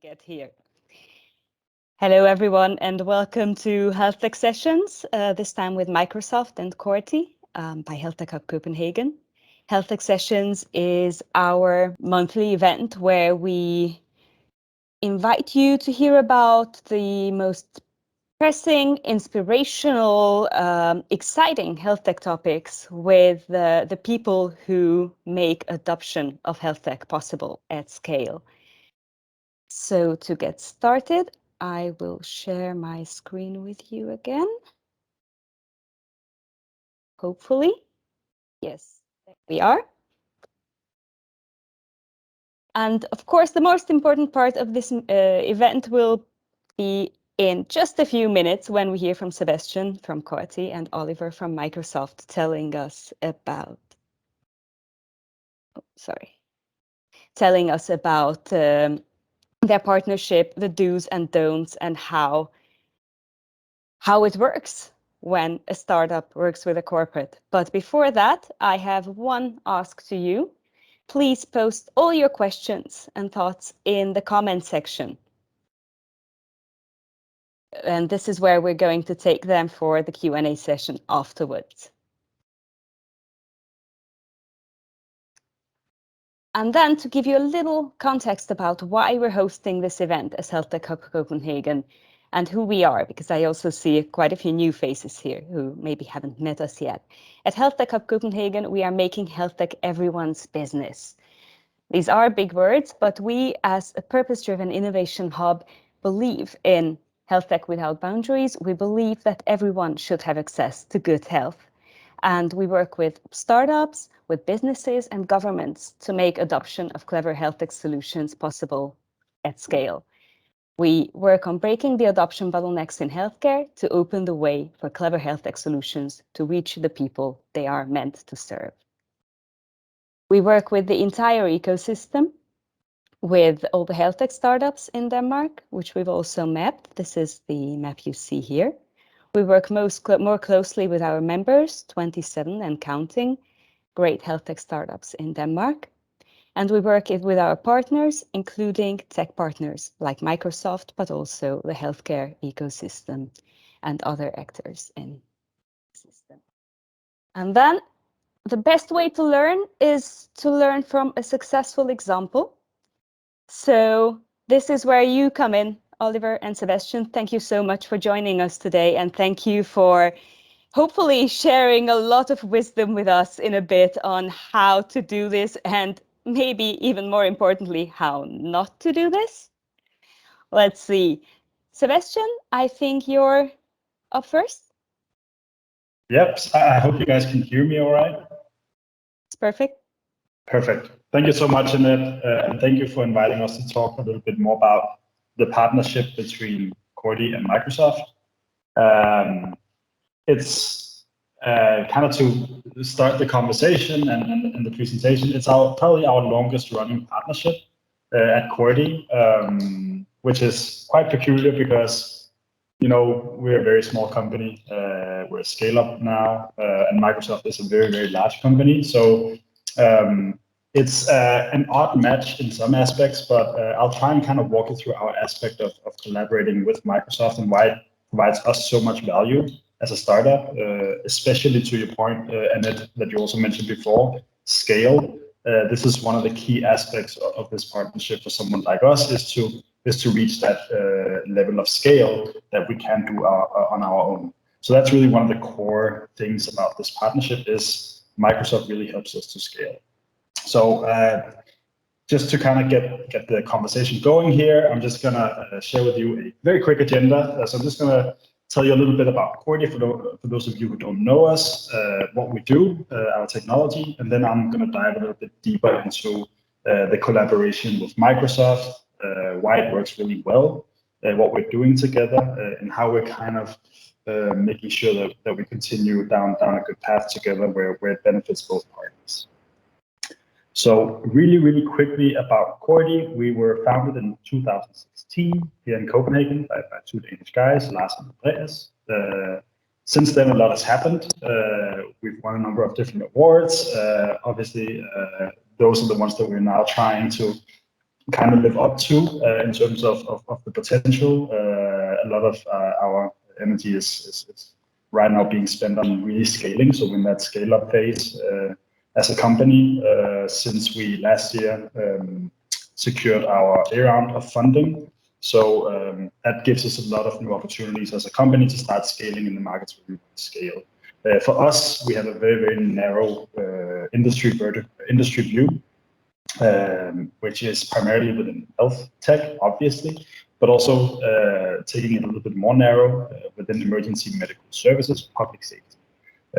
get here. Hello, everyone, and welcome to Healthtech Sessions, this time with Microsoft and Corti by Health Tech Hub Copenhagen. Healthtech Sessions is our monthly event where we invite you to hear about the most pressing, inspirational, exciting health tech topics with the people who make adoption of health tech possible at scale. So to get started, I will share my screen with you again. Hopefully. Yes, there we are. And of course, the most important part of this event will be in just a few minutes when we hear from Sebastian from Corti and Oliver from Microsoft telling us about, telling us about their partnership, the do's and don'ts, and how it works when a startup works with a corporate. But before that, I have one ask to you. Please post all your questions and thoughts in the comment section. And this is where we're going to take them for the Q&A session afterwards. And then to give you a little context about why we're hosting this event as Health Tech Hub Copenhagen and who we are, because I also see quite a few new faces here who maybe haven't met us yet. At Health Tech Hub Copenhagen, we are making health tech everyone's business. These are big words, but we as a purpose-driven innovation hub believe in health tech without boundaries. We believe that everyone should have access to good health. And we work with startups, with businesses and governments to make adoption of clever health tech solutions possible at scale. We work on breaking the adoption bottlenecks in healthcare to open the way for clever health tech solutions to reach the people they are meant to serve. We work with the entire ecosystem, with all the health tech startups in Denmark, which we've also mapped. This is the map you see here. We work more closely with our members, 27 and counting, great health tech startups in Denmark. And we work with our partners, including tech partners like Microsoft, but also the healthcare ecosystem and other actors in the system. And then the best way to learn is to learn from a successful example. So this is where you come in, Oliver and Sebastian. Thank you so much for joining us today, and thank you for hopefully sharing a lot of wisdom with us in a bit on how to do this, and maybe even more importantly, how not to do this. Let's see. Sebastian, I think you're up first. Yep, I hope you guys can hear me all right. It's perfect. Perfect. Thank you so much, Annette, and thank you for inviting us to talk a little bit more about the partnership between Corti and Microsoft. It's kind of to start the conversation and the presentation. It's probably our longest running partnership at Corti, which is quite peculiar because, you know, we're a very small company. We're a scale up now, and Microsoft is a very, very large company. So it's an odd match in some aspects, but I'll try and kind of walk you through our aspect of collaborating with Microsoft and why it provides us so much value as a startup, especially to your point, Annette, that you also mentioned before, scale. This is one of the key aspects of this partnership for someone like us is to reach that level of scale that we can do on our own. So that's really one of the core things about this partnership is Microsoft really helps us to scale. So just to kind of get the conversation going here, I'm just gonna share with you a very quick agenda. So I'm just gonna tell you a little bit about Corti for those of you who don't know us, what we do, our technology, and then I'm gonna dive a little bit deeper into the collaboration with Microsoft, why it works really well, what we're doing together, and how we're kind of making sure that we continue down a good path together where it benefits both parties. So really quickly about Corti, we were founded in 2016 here in Copenhagen by two Danish guys, Lars and Andreas. Since then, a lot has happened. We've won a number of different awards. Obviously, those are the ones that we're now trying to kind of live up to in terms of the potential. A lot of our energy is right now being spent on really scaling. So we're in that scale up phase as a company since we last year secured our A round of funding. So that gives us a lot of new opportunities as a company to start scaling in the markets where we want to scale. For us, we have a very, very narrow industry view, which is primarily within health tech, obviously, but also taking it a little bit more narrow within emergency medical services, public safety.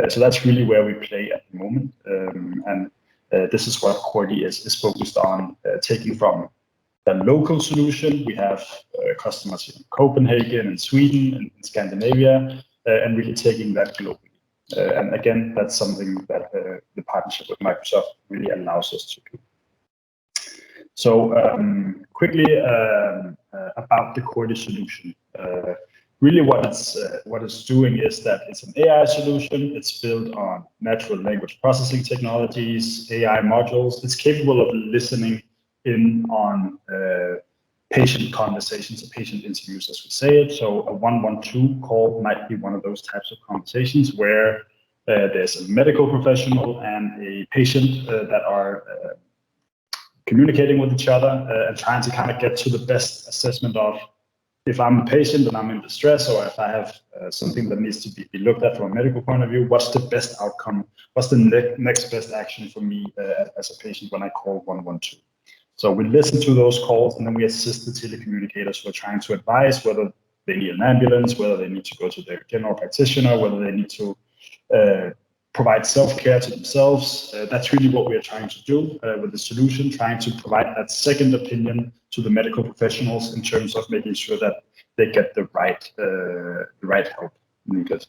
So that's really where we play at the moment. And this is what Corti is focused on, taking from the local solution. We have customers in Copenhagen and Sweden and in Scandinavia, and really taking that globally. And again, that's something that the partnership with Microsoft really allows us to do. So quickly about the Corti solution. Really what it's doing is that it's an AI solution. It's built on natural language processing technologies, AI modules. It's capable of listening in on patient conversations or patient interviews, as we say it. So a 112 call might be one of those types of conversations where there's a medical professional and a patient that are communicating with each other and trying to kind of get to the best assessment of if I'm a patient and I'm in distress, or if I have something that needs to be looked at from a medical point of view, what's the best outcome? What's the next best action for me as a patient when I call 112? So we listen to those calls, and then we assist the telecommunicators who are trying to advise whether they need an ambulance, whether they need to go to their general practitioner, whether they need to provide self-care to themselves. That's really what we are trying to do with the solution, trying to provide that second opinion to the medical professionals in terms of making sure that they get the right help needed.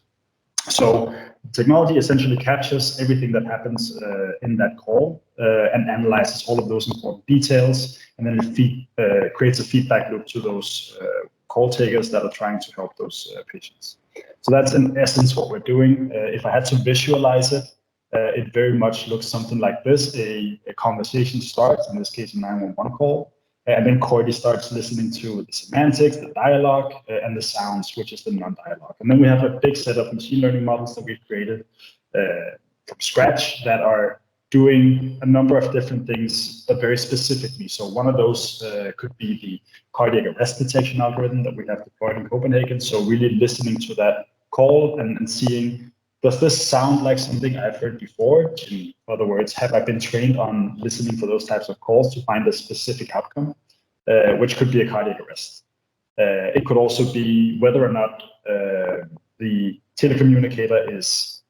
So technology essentially captures everything that happens in that call and analyzes all of those important details, and then it creates a feedback loop to those call takers that are trying to help those patients. So that's in essence what we're doing. If I had to visualize it, it very much looks something like this. A conversation starts, in this case a 911 call, and then Corti starts listening to the semantics, the dialogue, and the sounds, which is the non-dialogue. And then we have a big set of machine learning models that we've created from scratch that are doing a number of different things, but very specifically. So one of those could be the cardiac arrest detection algorithm that we have deployed in Copenhagen. So really listening to that call and seeing, does this sound like something I've heard before? In other words, have I been trained on listening for those types of calls to find a specific outcome, which could be a cardiac arrest. It could also be whether or not the telecommunicator is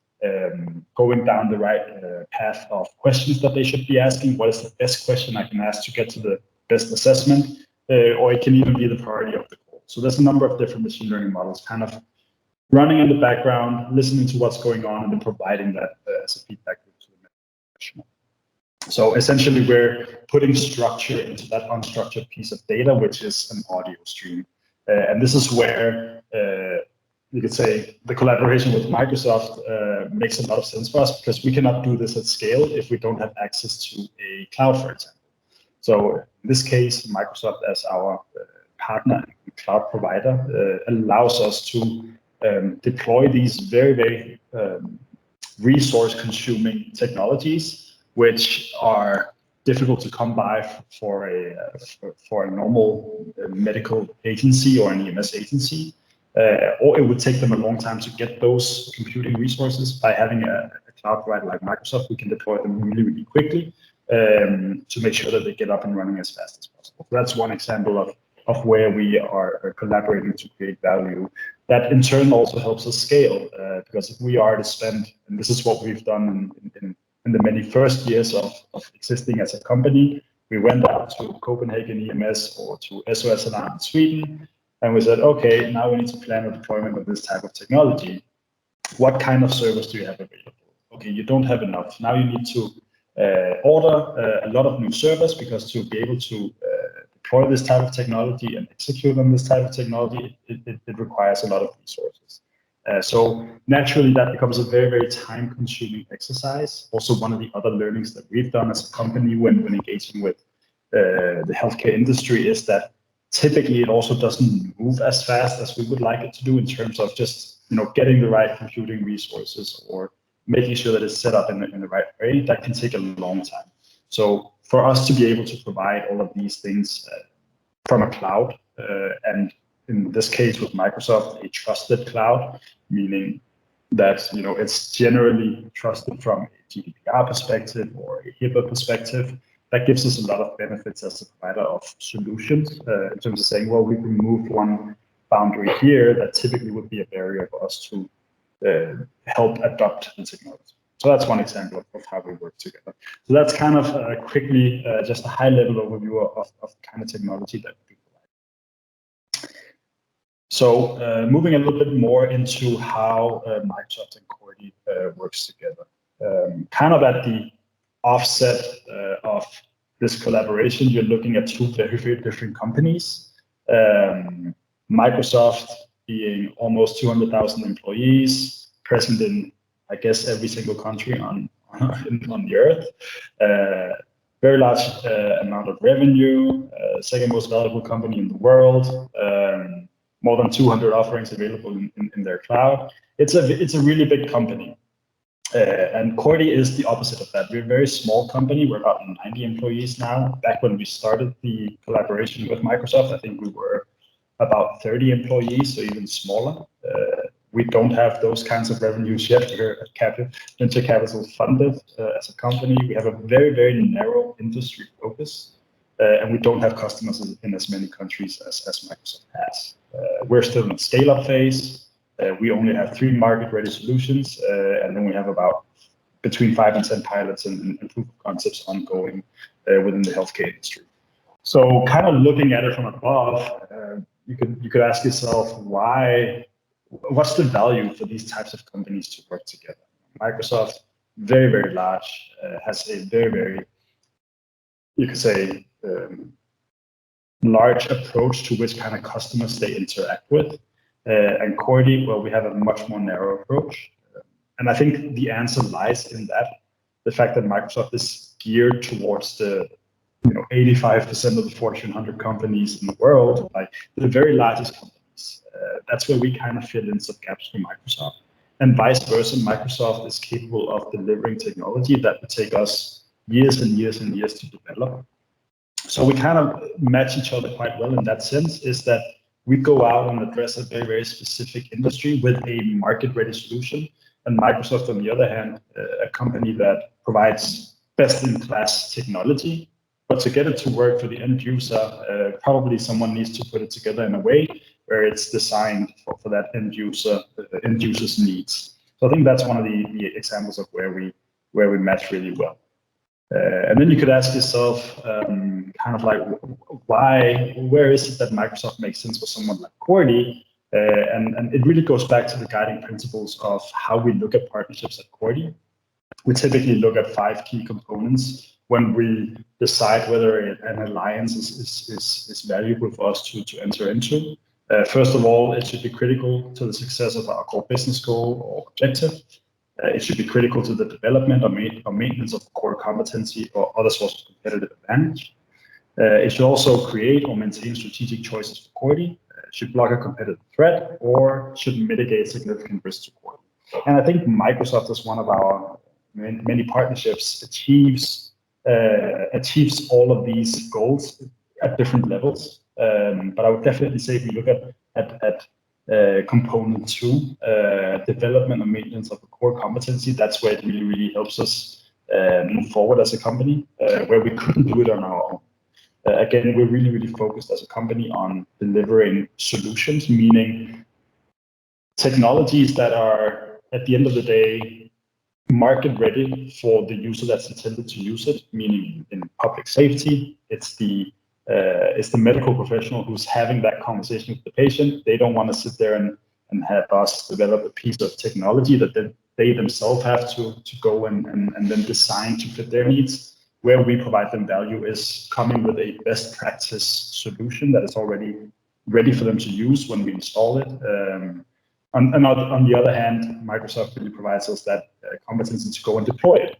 going down the right path of questions that they should be asking. What is the best question I can ask to get to the best assessment? Or it can even be the priority of the call. So there's a number of different machine learning models kind of running in the background, listening to what's going on, and then providing that as a feedback loop to the medical professional. So essentially, we're putting structure into that unstructured piece of data, which is an audio stream. And this is where you could say the collaboration with Microsoft makes a lot of sense for us, because we cannot do this at scale if we don't have access to a cloud, for example. So in this case, Microsoft as our partner and cloud provider allows us to deploy these very, very resource-consuming technologies, which are difficult to come by for a normal medical agency or an EMS agency, or it would take them a long time to get those computing resources. By having a cloud provider like Microsoft, we can deploy them really, really quickly to make sure that they get up and running as fast as possible. So that's one example of where we are collaborating to create value. That in turn also helps us scale, because if we are to spend, and this is what we've done in the many first years of existing as a company, we went out to Copenhagen EMS or to SOS Alarm in Sweden, and we said, okay, now we need to plan a deployment of this type of technology. What kind of service do you have available? Okay, you don't have enough. Now you need to order a lot of new servers, because to be able to deploy this type of technology and execute on this type of technology, it requires a lot of resources. So naturally, that becomes a very, very time-consuming exercise. Also, one of the other learnings that we've done as a company when engaging with the healthcare industry is that typically it also doesn't move as fast as we would like it to do in terms of just getting the right computing resources or making sure that it's set up in the right way. That can take a long time. So for us to be able to provide all of these things from a cloud, and in this case with Microsoft, a trusted cloud, meaning that it's generally trusted from a GDPR perspective or a HIPAA perspective, that gives us a lot of benefits as a provider of solutions in terms of saying, well, we remove one boundary here that typically would be a barrier for us to help adopt the technology. So that's one example of how we work together. So that's kind of quickly just a high-level overview of the kind of technology that we provide. So moving a little bit more into how Microsoft and Corti works together. Kind of at the offset of this collaboration, you're looking at two very, very different companies. Microsoft being almost 200,000 employees, present in, I guess, every single country on the earth. Very large amount of revenue, second most valuable company in the world, more than 200 offerings available in their cloud. It's a really big company. And Corti is the opposite of that. We're a very small company. We're about 90 employees now. Back when we started the collaboration with Microsoft, I think we were about 30 employees, so even smaller. We don't have those kinds of revenues yet. We're venture capital funded as a company. We have a very, very narrow industry focus, and we don't have customers in as many countries as Microsoft has. We're still in the scale-up phase. We only have 3 market-ready solutions, and then we have about between 5 and 10 pilots and proof of concepts ongoing within the healthcare industry. So kind of looking at it from above, you could ask yourself, what's the value for these types of companies to work together? Microsoft, very, very large, has a very, very, you could say, large approach to which kind of customers they interact with. And Corti, well, we have a much more narrow approach. And I think the answer lies in that, the fact that Microsoft is geared towards the 85% of the Fortune 100 companies in the world, like the very largest companies. That's where we kind of fill in some gaps for Microsoft. And vice versa, Microsoft is capable of delivering technology that would take us years and years and years to develop. So we kind of match each other quite well in that sense, is that we go out and address a very, very specific industry with a market-ready solution. And Microsoft, on the other hand, a company that provides best-in-class technology. But to get it to work for the end user, probably someone needs to put it together in a way where it's designed for that end user's needs. So I think that's one of the examples of where we match really well. And then you could ask yourself, kind of like, where is it that Microsoft makes sense for someone like Corti? And it really goes back to the guiding principles of how we look at partnerships at Corti. We typically look at 5 key components when we decide whether an alliance is valuable for us to enter into. First of all, it should be critical to the success of our core business goal or objective. It should be critical to the development or maintenance of core competency or other source of competitive advantage. It should also create or maintain strategic choices for Corti. It should block a competitive threat or should mitigate significant risks to Corti. And I think Microsoft, as one of our many partnerships, achieves all of these goals at different levels. But I would definitely say if we look at component 2, development and maintenance of a core competency, that's where it really, really helps us move forward as a company, where we couldn't do it on our own. Again, we're really, really focused as a company on delivering solutions, meaning technologies that are, at the end of the day, market ready for the user that's intended to use it, meaning in public safety, it's the medical professional who's having that conversation with the patient. They don't want to sit there and have us develop a piece of technology that they themselves have to go and then design to fit their needs. Where we provide them value is coming with a best practice solution that is already ready for them to use when we install it. On the other hand, Microsoft really provides us that competency to go and deploy it.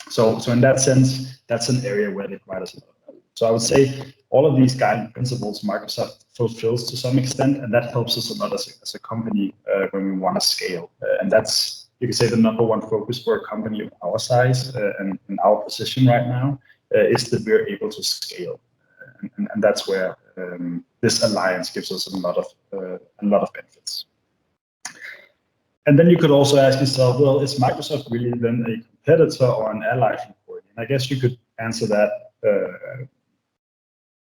So in that sense, that's an area where they provide us a lot of value. So I would say all of these guiding principles Microsoft fulfills to some extent, and that helps us a lot as a company when we want to scale. And that's, you can say, the number one focus for a company of our size and our position right now is that we're able to scale. And that's where this alliance gives us a lot of benefits. And then you could also ask yourself, well, is Microsoft really then a competitor or an ally from Corti? And I guess you could answer that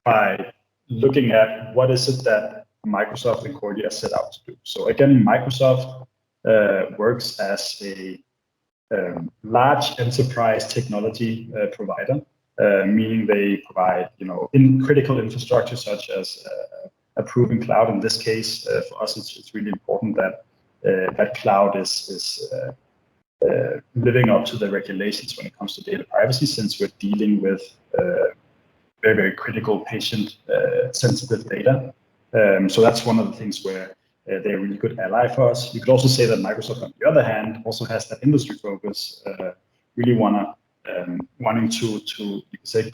by looking at what is it that Microsoft and Corti are set out to do. So again, Microsoft works as a large enterprise technology provider, meaning they provide, in critical infrastructure such as a proven cloud. In this case, for us, it's really important that that cloud is living up to the regulations when it comes to data privacy, since we're dealing with very, very critical patient sensitive data. So that's one of the things where they're a really good ally for us. You could also say that Microsoft, on the other hand, also has that industry focus, really wanting to you could say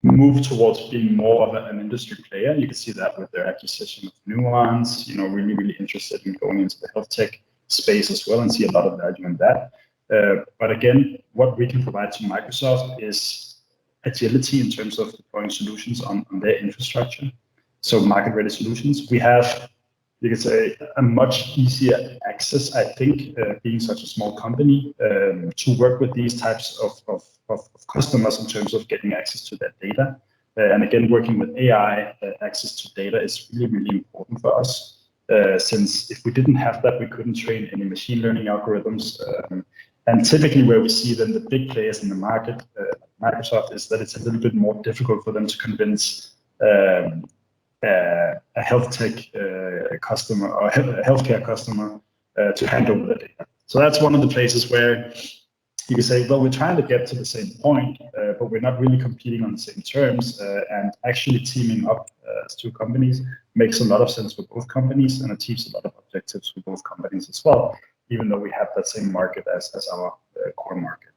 move towards being more of an industry player. You can see that with their acquisition of Nuance, really, really interested in going into the health tech space as well and see a lot of value in that. But again, what we can provide to Microsoft is agility in terms of deploying solutions on their infrastructure. So market-ready solutions. We have, you could say, a much easier access, I think, being such a small company, to work with these types of customers in terms of getting access to their data. And again, working with AI, access to data is really, really important for us, since if we didn't have that, we couldn't train any machine learning algorithms. And typically where we see then the big players in the market, Microsoft, is that it's a little bit more difficult for them to convince a health tech customer or a healthcare customer to hand over the data. So that's one of the places where you can say, well, we're trying to get to the same point, but we're not really competing on the same terms. And actually teaming up as two companies makes a lot of sense for both companies and achieves a lot of objectives for both companies as well, even though we have that same market as our core market.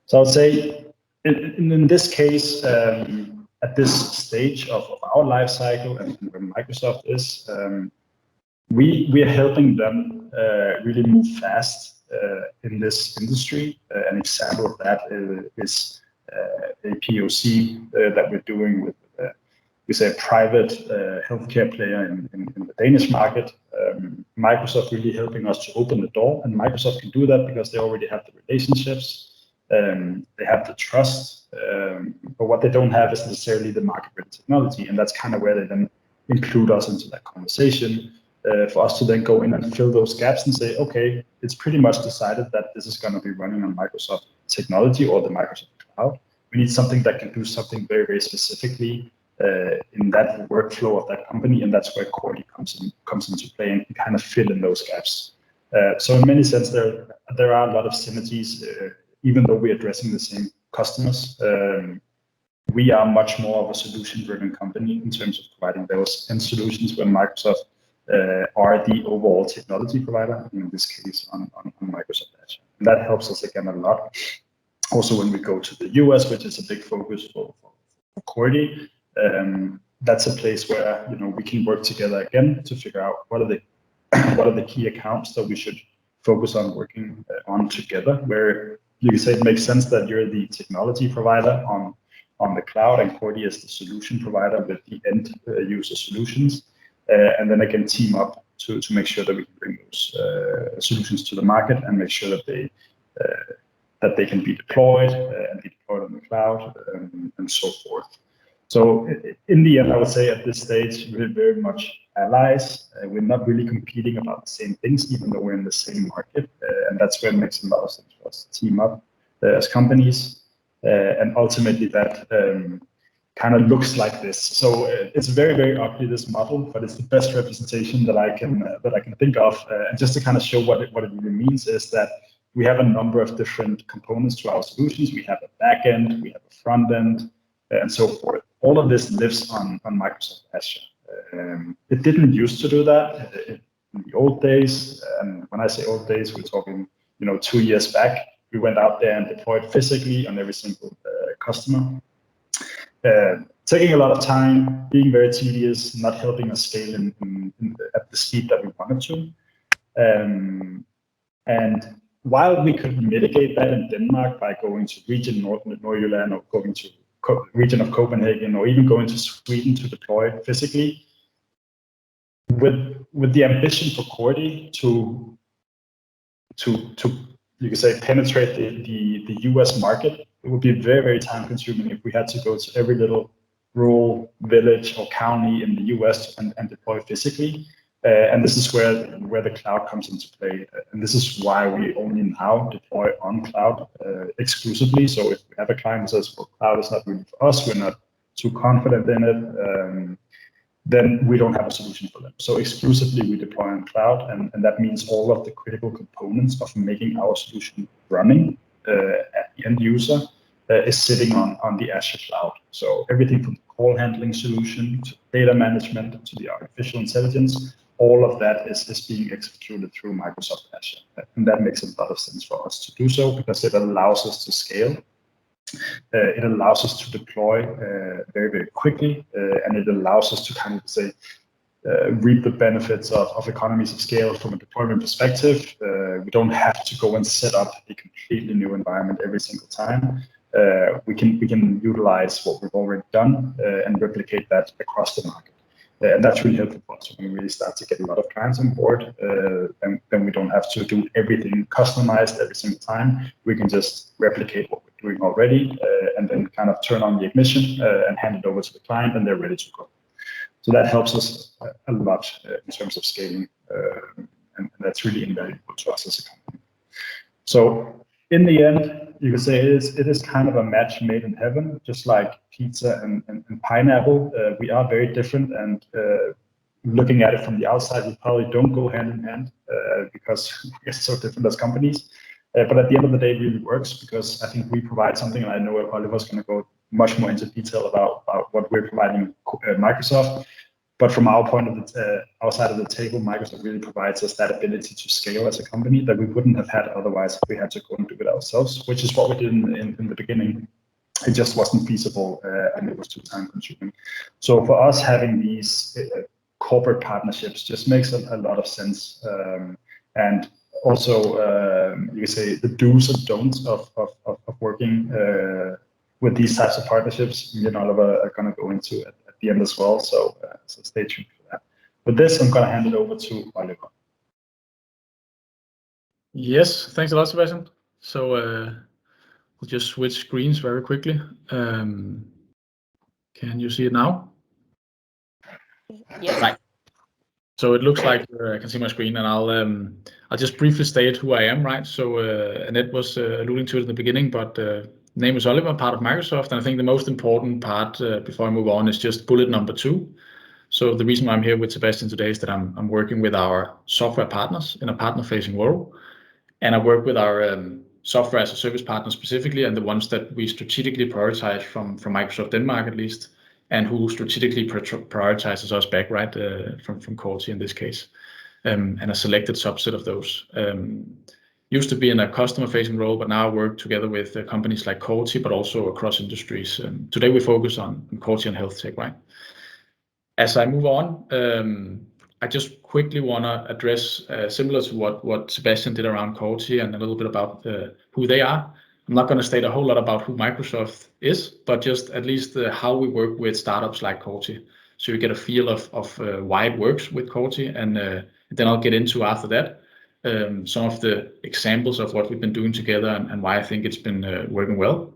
So I would say in this case, at this stage of our life cycle and where Microsoft is, we are helping them really move fast in this industry. An example of that is a POC that we're doing with we say a private healthcare player in the Danish market. Microsoft really helping us to open the door, and Microsoft can do that because they already have the relationships. They have the trust, but what they don't have is necessarily the market-ready technology, and that's kind of where they then include us into that conversation for us to then go in and fill those gaps and say, okay, it's pretty much decided that this is going to be running on Microsoft technology or the Microsoft cloud. We need something that can do something very, very specifically in that workflow of that company, and that's where Corti comes into play and can kind of fill in those gaps. So in many sense, there are a lot of synergies. Even though we're addressing the same customers, we are much more of a solution-driven company in terms of providing those end solutions, where Microsoft are the overall technology provider, in this case on Microsoft Azure. And that helps us again a lot. Also, when we go to the US, which is a big focus for Corti, that's a place where we can work together again to figure out what are the key accounts that we should focus on working on together, where you can say it makes sense that you're the technology provider on the cloud and Corti is the solution provider with the end user solutions, and then again team up to make sure that we can bring those solutions to the market and make sure that they can be deployed and be deployed on the cloud and so forth. So in the end, I would say at this stage, we're very much allies. We're not really competing about the same things, even though we're in the same market. And that's where it makes a lot of sense for us to team up as companies. And ultimately that kind of looks like this. So it's very, very ugly, this model, but it's the best representation that I can think of. And just to kind of show what it really means is that we have a number of different components to our solutions. We have a back end, we have a front end, and so forth. All of this lives on Microsoft Azure. It didn't used to do that in the old days. And when I say old days, we're talking 2 years back. We went out there and deployed physically on every single customer. taking a lot of time, being very tedious, not helping us scale at the speed that we wanted to. And while we could mitigate that in Denmark by going to region Nordjylland or going to region of Copenhagen or even going to Sweden to deploy physically, with the ambition for Corti to you could say penetrate the US market, it would be very, very time consuming if we had to go to every little rural village or county in the US and deploy physically. And this is where the cloud comes into play. And this is why we only now deploy on cloud exclusively. So if we have a client who says, well, cloud is not really for us, we're not too confident in it, then we don't have a solution for them. So exclusively we deploy on cloud, and that means all of the critical components of making our solution running at the end user is sitting on the Azure cloud. So everything from the call handling solution to data management to the artificial intelligence, all of that is being executed through Microsoft Azure. And that makes a lot of sense for us to do so because it allows us to scale. It allows us to deploy very, very quickly, and it allows us to kind of say, reap the benefits of economies of scale from a deployment perspective. We don't have to go and set up a completely new environment every single time. We can utilize what we've already done and replicate that across the market. And that's really helpful for us when we really start to get a lot of clients on board. And then we don't have to do everything customized every single time. We can just replicate what we're doing already and then kind of turn on the ignition and hand it over to the client, and they're ready to go. So that helps us a lot in terms of scaling, and that's really invaluable to us as a company. So in the end, you could say it is kind of a match made in heaven, just like pizza and pineapple. We are very different, and looking at it from the outside, we probably don't go hand in hand because we're so different as companies. But at the end of the day, it really works because I think we provide something, and I know Oliver's going to go much more into detail about what we're providing Microsoft. But from our point of our side of the table, Microsoft really provides us that ability to scale as a company that we wouldn't have had otherwise if we had to go and do it ourselves, which is what we did in the beginning. It just wasn't feasible and it was too time consuming. So for us, having these corporate partnerships just makes a lot of sense. And also, you could say the do's and don'ts of working with these types of partnerships, me and Oliver are going to go into at the end as well. So stay tuned for that. With this, I'm going to hand it over to Oliver. Yes, thanks a lot, Sebastian. So we'll just switch screens very quickly. Can you see it now? Yes. Right. So it looks like I can see my screen, and I'll just briefly state who I am, right? So Annette was alluding to it in the beginning, but name is Oliver, part of Microsoft, and I think the most important part before I move on is just bullet number 2. So the reason why I'm here with Sebastian today is that I'm working with our software partners in a partner-facing role, and I work with our software as a service partners specifically, and the ones that we strategically prioritize from Microsoft Denmark at least, and who strategically prioritizes us back, right, from Corti in this case, and a selected subset of those. Used to be in a customer-facing role, but now I work together with companies like Corti, but also across industries. Today we focus on Corti and health tech, right? As I move on, I just quickly want to address, similar to what Sebastian did around Corti and a little bit about who they are. I'm not going to state a whole lot about who Microsoft is, but just at least how we work with startups like Corti. So you get a feel of why it works with Corti, and then I'll get into after that some of the examples of what we've been doing together and why I think it's been working well.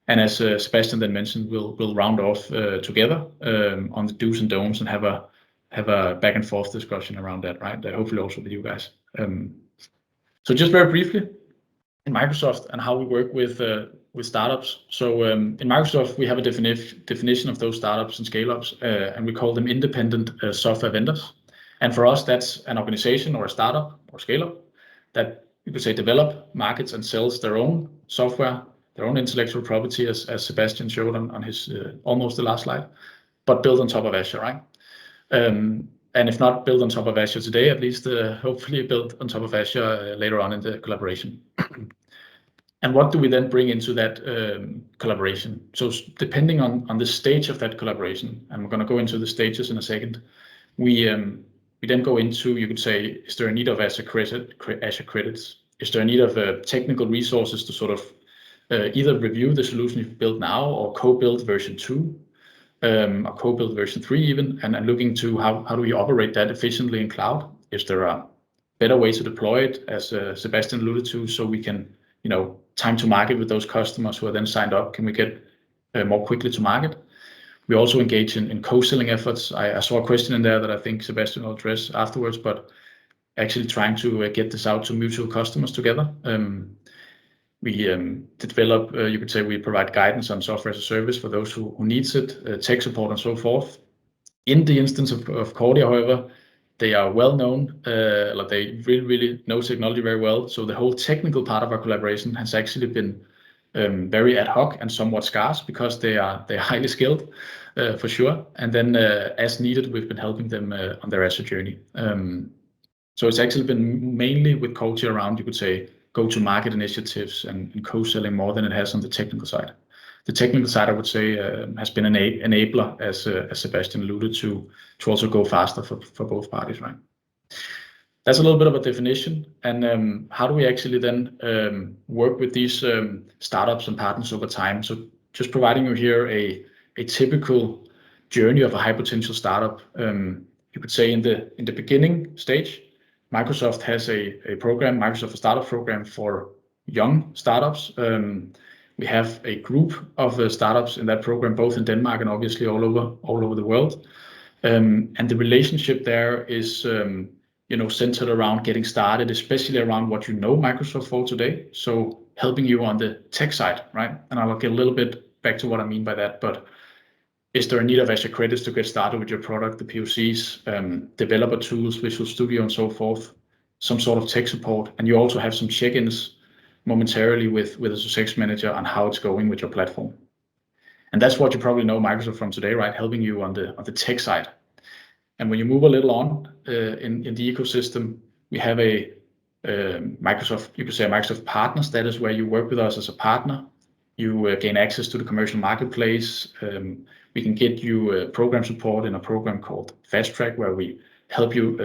And as Sebastian then mentioned, we'll round off together on the do's and don'ts and have a back and forth discussion around that, right? Hopefully also with you guys. So just very briefly, in Microsoft and how we work with startups. So in Microsoft, we have a definition of those startups and scale-ups, and we call them independent software vendors. And for us, that's an organization or a startup or scale-up that you could say develop, markets, and sells their own software, their own intellectual property, as Sebastian showed on his almost the last slide, but built on top of Azure, right? And if not built on top of Azure today, at least hopefully built on top of Azure later on in the collaboration. And what do we then bring into that collaboration? So depending on the stage of that collaboration, and we're going to go into the stages in a second, we then go into, you could say, is there a need of Azure credits? Is there a need of technical resources to sort of either review the solution you've built now or co-build version 2 or co-build version 3 even, and looking to how do we operate that efficiently in cloud? Is there a better way to deploy it, as Sebastian alluded to, so we can, time to market with those customers who are then signed up? Can we get more quickly to market? We also engage in co-selling efforts. I saw a question in there that I think Sebastian will address afterwards, but actually trying to get this out to mutual customers together. We develop, you could say, we provide guidance on software as a service for those who needs it, tech support and so forth. In the instance of Corti, however, they are well known, like they really know technology very well. So the whole technical part of our collaboration has actually been very ad hoc and somewhat scarce, because they're highly skilled, for sure. And then as needed, we've been helping them on their Azure journey. So it's actually been mainly with Corti around, you could say, go-to-market initiatives and co-selling more than it has on the technical side. The technical side, I would say, has been an enabler, as Sebastian alluded to also go faster for both parties, right? That's a little bit of a definition. And how do we actually then work with these startups and partners over time? So just providing you here a typical journey of a high potential startup. You could say in the beginning stage, Microsoft has a program, Microsoft Startup Program for young startups. We have a group of startups in that program, both in Denmark and obviously all over the world. And the relationship there is centered around getting started, especially around what you know Microsoft for today. So helping you on the tech side, right? And I'll get a little bit back to what I mean by that. But is there a need of Azure credits to get started with your product, the POCs, developer tools, Visual Studio, and so forth, some sort of tech support, and you also have some check-ins momentarily with a success manager on how it's going with your platform. And that's what you probably know Microsoft from today, right? Helping you on the tech side. And when you move a little on in the ecosystem, we have a Microsoft, you could say a Microsoft partner status, where you work with us as a partner. You gain access to the commercial marketplace. We can get you program support in a program called Fast Track, where we help you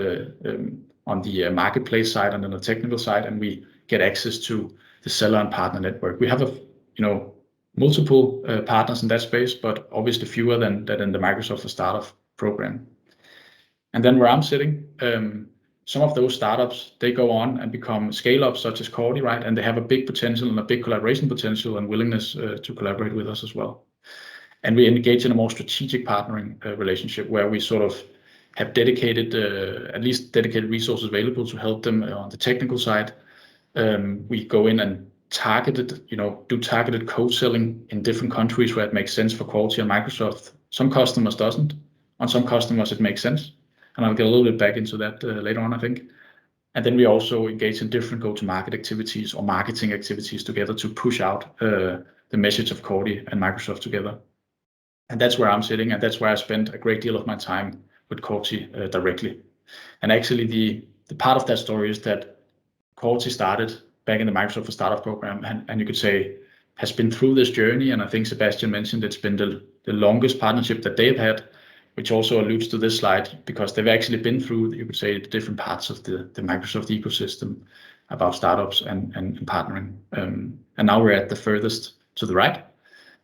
on the marketplace side and on the technical side, and we get access to the seller and partner network. We have multiple partners in that space, but obviously fewer than in the Microsoft Startup Program. And then where I'm sitting, some of those startups, they go on and become scale-ups such as Corti, right? And they have a big potential and a big collaboration potential and willingness to collaborate with us as well. And we engage in a more strategic partnering relationship, where we sort of have dedicated resources available to help them on the technical side. We go in and do targeted co-selling in different countries where it makes sense for Corti and Microsoft. Some customers doesn't. On some customers it makes sense. And I'll get a little bit back into that later on, I think. And then we also engage in different go-to-market activities or marketing activities together to push out the message of Corti and Microsoft together. And that's where I'm sitting, and that's where I spent a great deal of my time with Corti directly. And actually the part of that story is that Corti started back in the Microsoft Startup Program, and you could say has been through this journey. And I think Sebastian mentioned it's been the longest partnership that they've had, which also alludes to this slide, because they've actually been through, you could say, the different parts of the Microsoft ecosystem about startups and partnering. And now we're at the furthest to the right,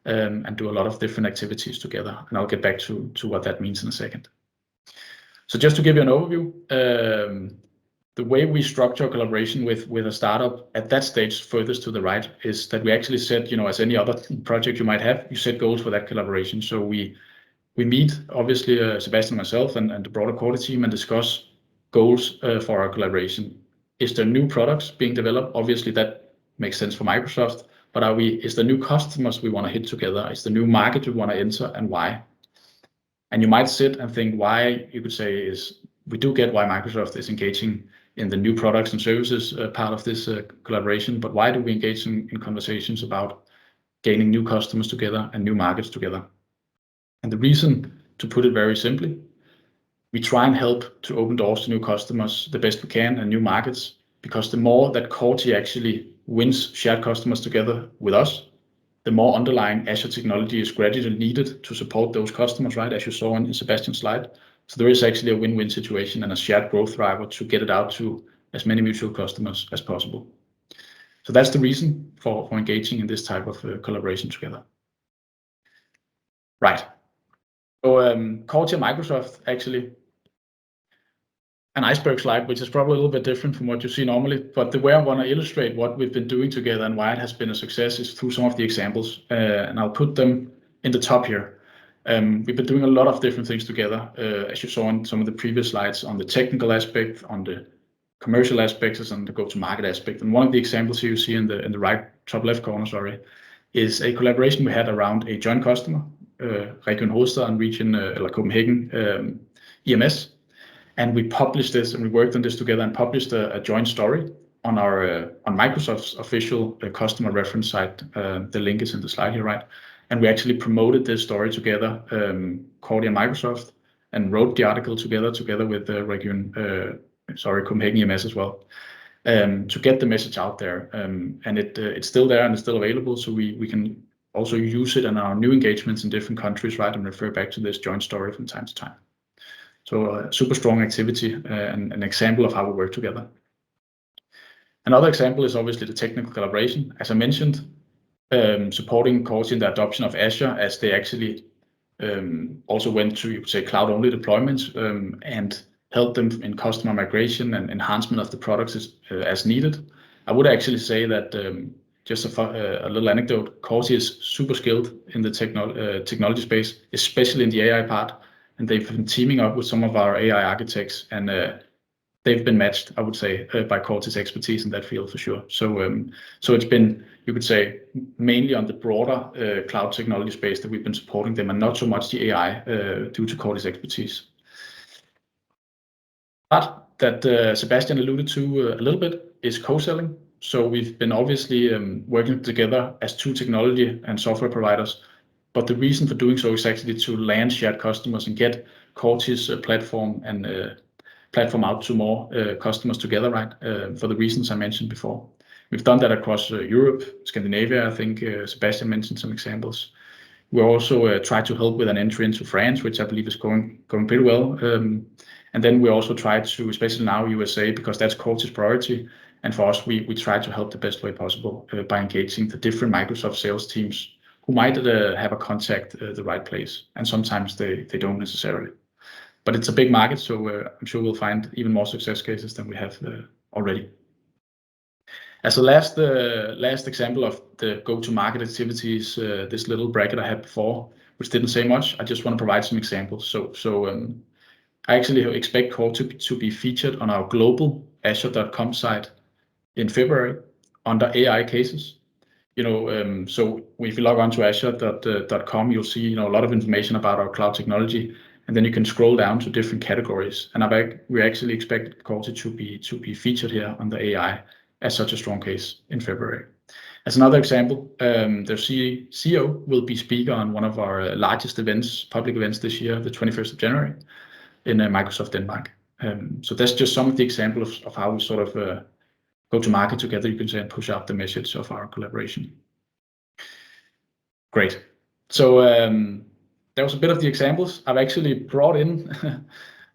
and do a lot of different activities together. And I'll get back to what that means in a second. So just to give you an overview, the way we structure collaboration with a startup at that stage furthest to the right is that we actually set, as any other project you might have, you set goals for that collaboration. So we meet, obviously, Sebastian and myself and the broader Corti team, and discuss goals for our collaboration. Is there new products being developed? Obviously, that makes sense for Microsoft. But is there new customers we want to hit together? Is there new market we want to enter, and why? And you might sit and think why, you could say, is we do get why Microsoft is engaging in the new products and services part of this collaboration, but why do we engage in conversations about gaining new customers together and new markets together? And the reason, to put it very simply, we try and help to open doors to new customers the best we can and new markets, because the more that Corti actually wins shared customers together with us, the more underlying Azure technology is gradually needed to support those customers, right? As you saw in Sebastian's slide. So there is actually a win-win situation and a shared growth driver to get it out to as many mutual customers as possible. So that's the reason for engaging in this type of collaboration together. Right. So Corti and Microsoft, actually an iceberg slide, which is probably a little bit different from what you see normally, but the way I want to illustrate what we've been doing together and why it has been a success is through some of the examples, and I'll put them in the top here. We've been doing a lot of different things together, as you saw in some of the previous slides, on the technical aspect, on the commercial aspects, and the go-to-market aspect. And one of the examples here you see in the right top left corner, sorry, is a collaboration we had around a joint customer, Region Hovedstaden, Region Copenhagen EMS. And we published this, and we worked on this together and published a joint story on our on Microsoft's official customer reference site. The link is in the slide here, right? And we actually promoted this story together, Corti and Microsoft, and wrote the article together with Region Copenhagen EMS as well, to get the message out there. And it's still there and it's still available, so we can also use it in our new engagements in different countries, right? And refer back to this joint story from time to time. So super strong activity and an example of how we work together. Another example is obviously the technical collaboration. As I mentioned, supporting Corti in the adoption of Azure, as they actually also went to, you could say, cloud-only deployments, and helped them in customer migration and enhancement of the products as needed. I would actually say that just a little anecdote, Corti is super skilled in the technology space, especially in the AI part. And they've been teaming up with some of our AI architects, and they've been matched, I would say, by Corti's expertise in that field for sure. So it's been, you could say, mainly on the broader cloud technology space that we've been supporting them, and not so much the AI due to Corti's expertise. But that Sebastian alluded to a little bit is co-selling. So we've been obviously working together as two technology and software providers. But the reason for doing so is actually to land shared customers and get Corti's platform and platform out to more customers together, right? For the reasons I mentioned before. We've done that across Europe, Scandinavia. I think Sebastian mentioned some examples. We also tried to help with an entry into France, which I believe is going pretty well. And then we also tried to, especially now USA, because that's Corti's priority. And for us, we try to help the best way possible by engaging the different Microsoft sales teams who might have a contact the right place, and sometimes they don't necessarily. But it's a big market, so I'm sure we'll find even more success cases than we have already. As a last example of the go-to-market activities, this little bracket I had before, which didn't say much, I just want to provide some examples. So I actually expect Corti to be featured on our global Azure.com site in February under AI cases. So if you log on to Azure.com, you'll see a lot of information about our cloud technology, and then you can scroll down to different categories. And we actually expect Corti to be featured here on the AI as such a strong case in February. As another example, the CEO will be speaker on one of our largest events, public events this year, the 21st of January, in Microsoft Denmark. So that's just some of the examples of how we sort of go to market together, you can say, and push out the message of our collaboration. Great. So that was a bit of the examples. I've actually brought in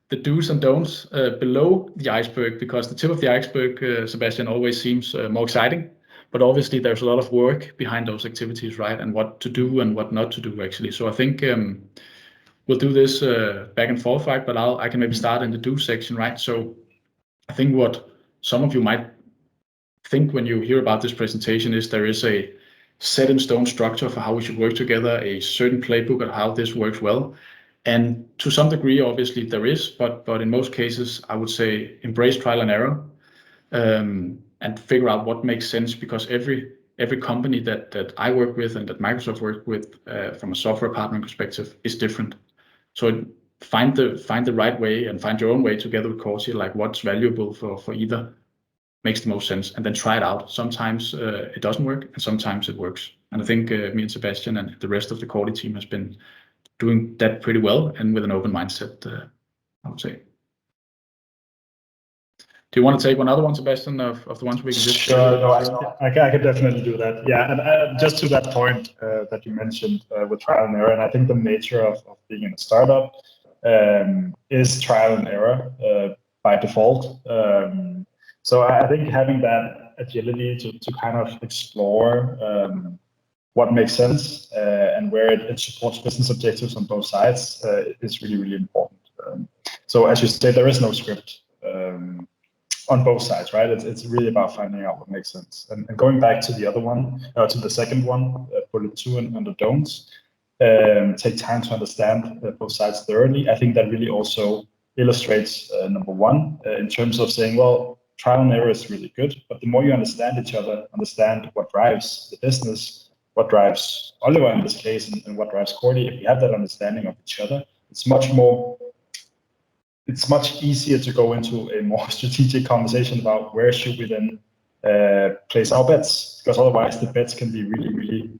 the do's and don'ts below the iceberg, because the tip of the iceberg, Sebastian, always seems more exciting. But obviously, there's a lot of work behind those activities, right? And what to do and what not to do, actually. So I think we'll do this back and forth, right? But I can maybe start in the do section, right? So I think what some of you might think when you hear about this presentation is there is a set in stone structure for how we should work together, a certain playbook of how this works well. And to some degree, obviously there is, but in most cases, I would say embrace trial and error, and figure out what makes sense, because every company that I work with and that Microsoft works with from a software partner perspective is different. So find the right way and find your own way together with Corti, like what's valuable for either makes the most sense, and then try it out. Sometimes it doesn't work, and sometimes it works. And I think me and Sebastian and the rest of the Corti team has been doing that pretty well, and with an open mindset, I would say. Do you want to take one other one, Sebastian, of the ones we can just? Sure, no, I can definitely do that. Yeah, and just to that point that you mentioned with trial and error, and I think the nature of being in a startup is trial and error by default. So I think having that agility to kind of explore what makes sense and where it supports business objectives on both sides is really, really important. So as you say, there is no script on both sides, right? It's really about finding out what makes sense. And going back to the other one, to the second one, bullet 2 and the don'ts, take time to understand both sides thoroughly. I think that really also illustrates number 1 in terms of saying, well, trial and error is really good, but the more you understand each other, understand what drives the business, what drives Oliver in this case, and what drives Corti, if you have that understanding of each other, it's much easier to go into a more strategic conversation about where should we then place our bets, because otherwise the bets can be really, really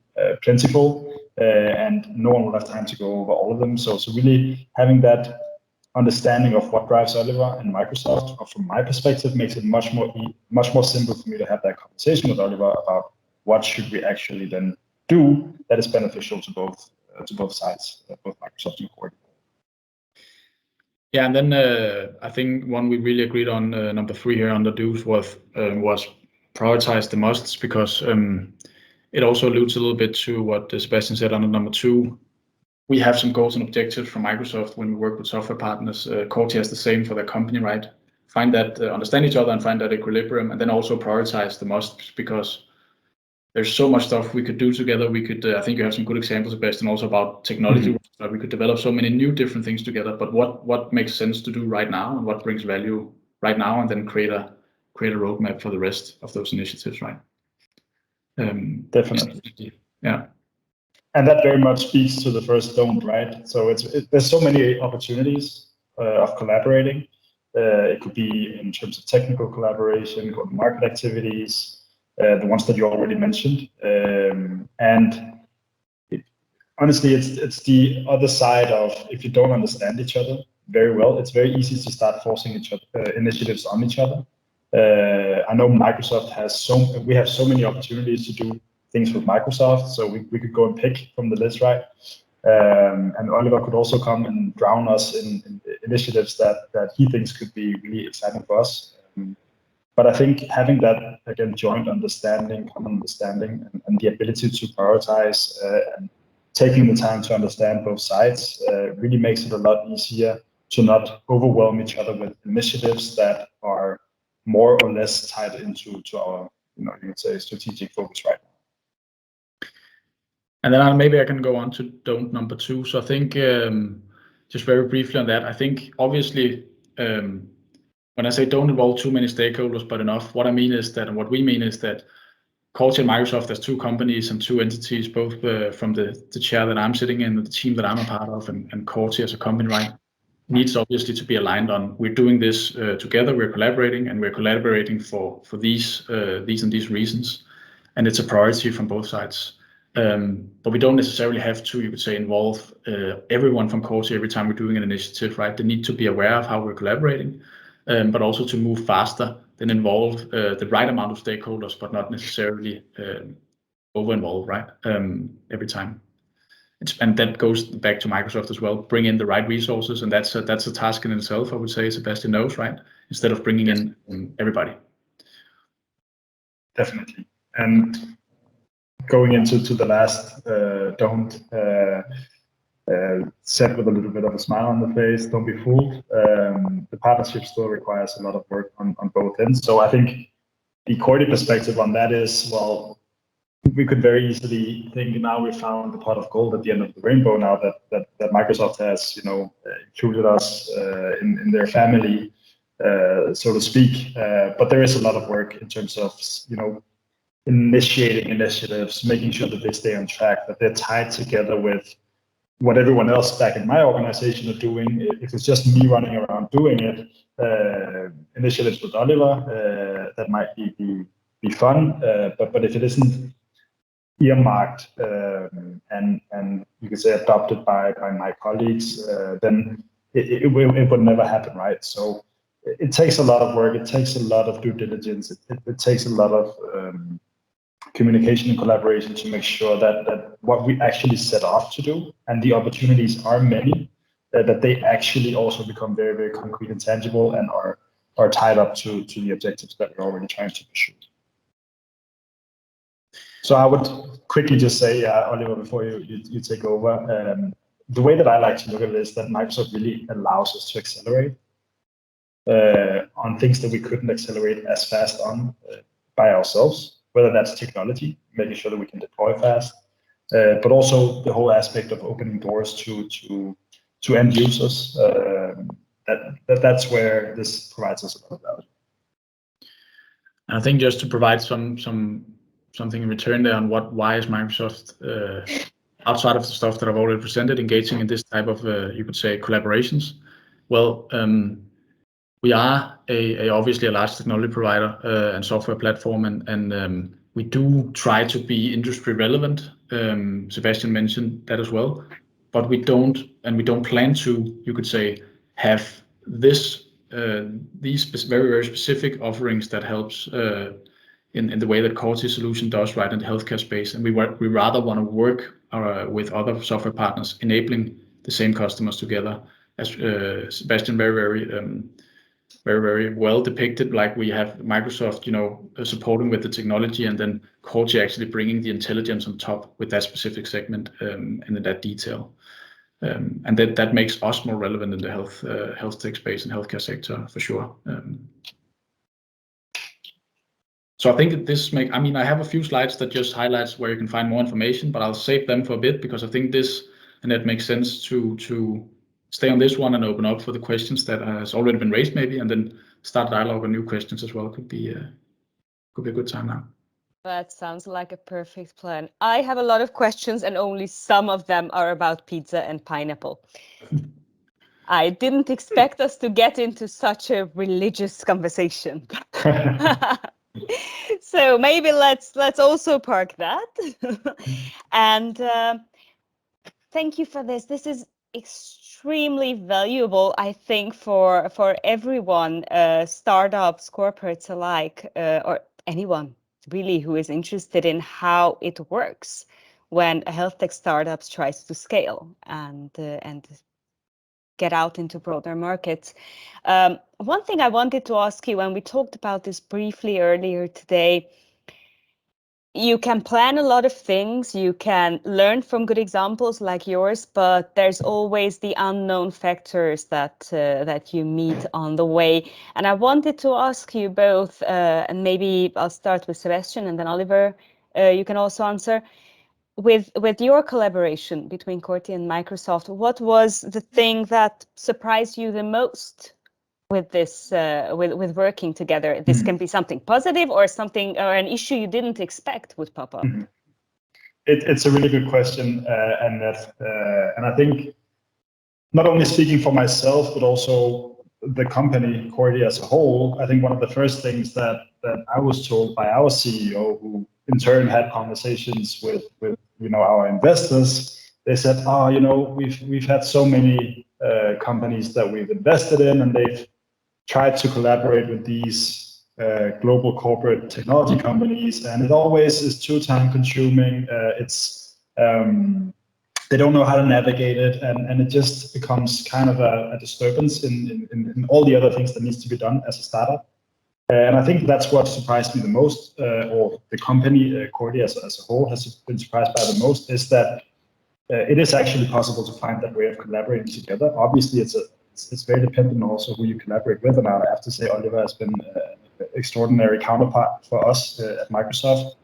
plentiful and no one will have time to go over all of them. So really having that understanding of what drives Oliver and Microsoft, from my perspective, makes it much more simple for me to have that conversation with Oliver about what should we actually then do that is beneficial to both sides, both Microsoft and Corti. Yeah, and then I think one we really agreed on, number 3 here on the do's was prioritize the musts, because it also alludes a little bit to what Sebastian said on the number 2. We have some goals and objectives from Microsoft when we work with software partners. Corti has the same for their company, right? Find that, understand each other and find that equilibrium, and then also prioritize the musts, because there's so much stuff we could do together. We could, I think you have some good examples, Sebastian, also about technology. We could develop so many new different things together, but what makes sense to do right now and what brings value right now, and then create a roadmap for the rest of those initiatives, right? Definitely. Yeah. And that very much speaks to the first don't, right? So there's so many opportunities of collaborating. It could be in terms of technical collaboration, go-to-market activities, the ones that you already mentioned. Honestly, it's the other side of, if you don't understand each other very well, it's very easy to start forcing each other initiatives on each other. I know Microsoft we have so many opportunities to do things with Microsoft, so we could go and pick from the list, right? And Oliver could also come and drown us in initiatives that he thinks could be really exciting for us. But I think having that, again, joint understanding, common understanding, and the ability to prioritize and taking the time to understand both sides really makes it a lot easier to not overwhelm each other with initiatives that are more or less tied into our, you could say, strategic focus right now. And then maybe I can go on to don't number 2. So I think just very briefly on that, I think obviously when I say don't involve too many stakeholders, but enough, what we mean is that Corti and Microsoft, there's 2 companies and 2 entities, both from the chair that I'm sitting in, the team that I'm a part of, and Corti as a company, right? Needs obviously to be aligned on, we're doing this together, we're collaborating for these and these reasons, and it's a priority from both sides. But we don't necessarily have to, you could say, involve everyone from Corti every time we're doing an initiative, right? They need to be aware of how we're collaborating, but also to move faster, then involve the right amount of stakeholders, but not necessarily over-involved, right? Every time. And that goes back to Microsoft as well. Bring in the right resources, and that's a task in itself, I would say, Sebastian knows, right? Instead of bringing in everybody. Definitely. And going into the last don't, said with a little bit of a smile on the face, don't be fooled. The partnership still requires a lot of work on both ends. So I think the Corti perspective on that is, well, we could very easily think now we found the pot of gold at the end of the rainbow, now that Microsoft has, included us in their family, so to speak. But there is a lot of work in terms of, initiating initiatives, making sure that they stay on track, that they're tied together with what everyone else back in my organization are doing. If it's just me running around doing it, initiatives with Oliver, that might be fun, but if it isn't earmarked and you could say adopted by my colleagues, then it would never happen, right? So it takes a lot of work. It takes a lot of due diligence. It takes a lot of communication and collaboration to make sure that what we actually set off to do, and the opportunities are many, that they actually also become very, very concrete and tangible and are tied up to the objectives that we're already trying to pursue. So I would quickly just say, Oliver, before you take over, the way that I like to look at it is that Microsoft really allows us to accelerate on things that we couldn't accelerate as fast on by ourselves, whether that's technology, making sure that we can deploy fast, but also the whole aspect of opening doors to end users. That's where this provides us a lot of value. And I think just to provide something in return there on why is Microsoft outside of the stuff that I've already presented, engaging in this type of you could say collaborations. Well, we are obviously a large technology provider and software platform, and we do try to be industry relevant. Sebastian mentioned that as well, but we don't plan to, you could say, have these very, very specific offerings that helps in the way that Corti solution does right in the healthcare space. And we rather want to work with other software partners, enabling the same customers together, as Sebastian very well depicted. Like we have Microsoft, supporting with the technology, and then Corti actually bringing the intelligence on top with that specific segment and in that detail. And that makes us more relevant in the health tech space and healthcare sector for sure. So I think I have a few slides that just highlights where you can find more information, but I'll save them for a bit because I think it makes sense to stay on this one and open up for the questions that has already been raised maybe, and then start dialogue on new questions as well. Could be a good time now. That sounds like a perfect plan. I have a lot of questions and only some of them are about pizza and pineapple. I didn't expect us to get into such a religious conversation. So maybe let's also park that. And thank you for this. This is extremely valuable, I think, for everyone, startups, corporates alike, or anyone really who is interested in how it works when a health tech startup tries to scale and get out into broader markets. One thing I wanted to ask you, and we talked about this briefly earlier today, you can plan a lot of things, you can learn from good examples like yours, but there's always the unknown factors that you meet on the way. And I wanted to ask you both, and maybe I'll start with Sebastian and then Oliver, you can also answer. With your collaboration between Corti and Microsoft, what was the thing that surprised you the most with this, with working together? This can be something positive or something, or an issue you didn't expect would pop up. It's a really good question, and I think not only speaking for myself but also the company Corti as a whole. I think one of the first things that I was told by our CEO, who in turn had conversations with our investors, they said, we've had so many companies that we've invested in, and they've tried to collaborate with these global corporate technology companies, and it always is too time consuming. They don't know how to navigate it, and it just becomes kind of a disturbance in all the other things that needs to be done as a startup. And I think that's what surprised me the most, or the company Corti as a whole has been surprised by the most, is that it is actually possible to find that way of collaborating together. Obviously, it's very dependent also who you collaborate with, and I have to say Oliver has been an extraordinary counterpart for us at Microsoft.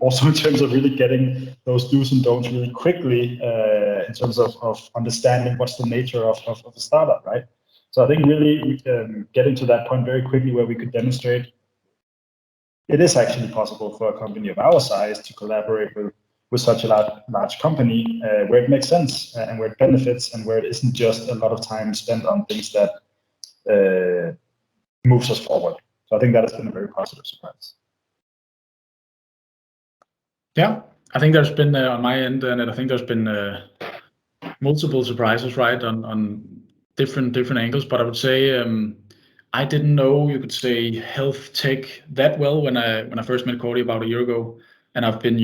Also in terms of really getting those do's and don'ts really quickly, in terms of understanding what's the nature of a startup, right? So I think really getting to that point very quickly where we could demonstrate it is actually possible for a company of our size to collaborate with such a large company, where it makes sense and where it benefits and where it isn't just a lot of time spent on things that moves us forward. So I think that has been a very positive surprise. Yeah, I think there's been on my end, and I think there's been multiple surprises, right, on different angles. But I would say I didn't know, you could say, health tech that well when I first met Corti about a year ago, and I've been,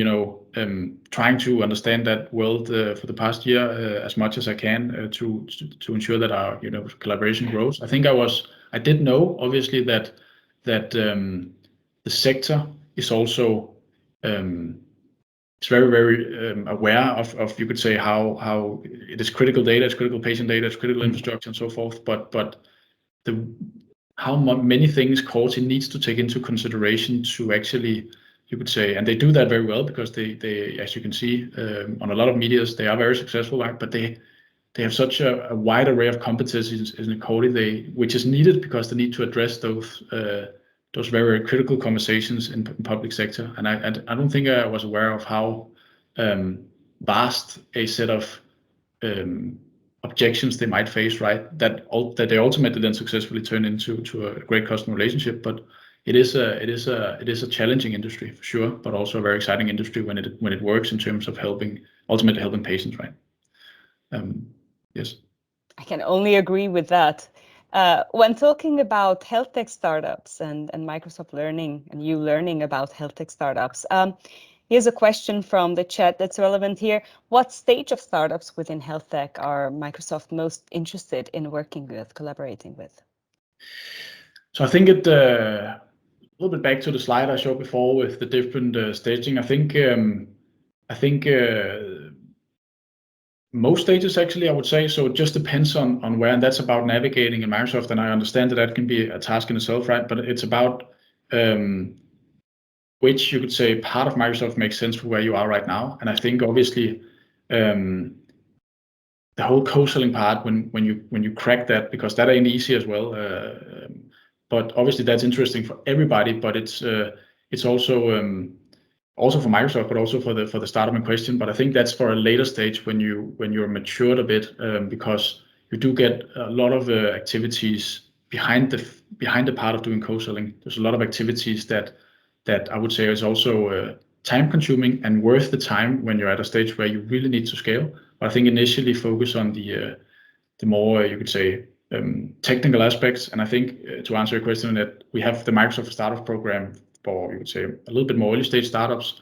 trying to understand that world for the past year as much as I can to ensure that our collaboration grows. I think I did know obviously that the sector is also it's very aware of you could say how it is critical data, it's critical patient data, it's critical infrastructure and so forth, but how many things Corti needs to take into consideration to actually, you could say, and they do that very well because they as you can see on a lot of medias, they are very successful, right? But they have such a wide array of competencies in Corti, which is needed because they need to address those very critical conversations in public sector. And I don't think I was aware of how vast a set of objections they might face, right? That they ultimately then successfully turn into a great customer relationship. But it is a challenging industry for sure, but also a very exciting industry when it works in terms of ultimately helping patients, right? Yes. I can only agree with that. When talking about health tech startups and Microsoft learning and you learning about health tech startups, here's a question from the chat that's relevant here. What stage of startups within health tech are Microsoft most interested in working with, collaborating with? So I think a little bit back to the slide I showed before with the different staging. I think most stages actually, I would say. So it just depends on where, and that's about navigating in Microsoft. And I understand that can be a task in itself, right? But it's about which you could say part of Microsoft makes sense for where you are right now. And I think obviously the whole co-selling part when you crack that, because that ain't easy as well. But obviously that's interesting for everybody. But it's also for Microsoft, but also for the startup in question. But I think that's for a later stage when you're matured a bit, because you do get a lot of activities behind the part of doing co-selling. There's a lot of activities that I would say is also time consuming and worth the time when you're at a stage where you really need to scale. But I think initially focus on the more you could say technical aspects. And I think to answer your question, that we have the Microsoft Startup Program for, you could say, a little bit more early stage startups,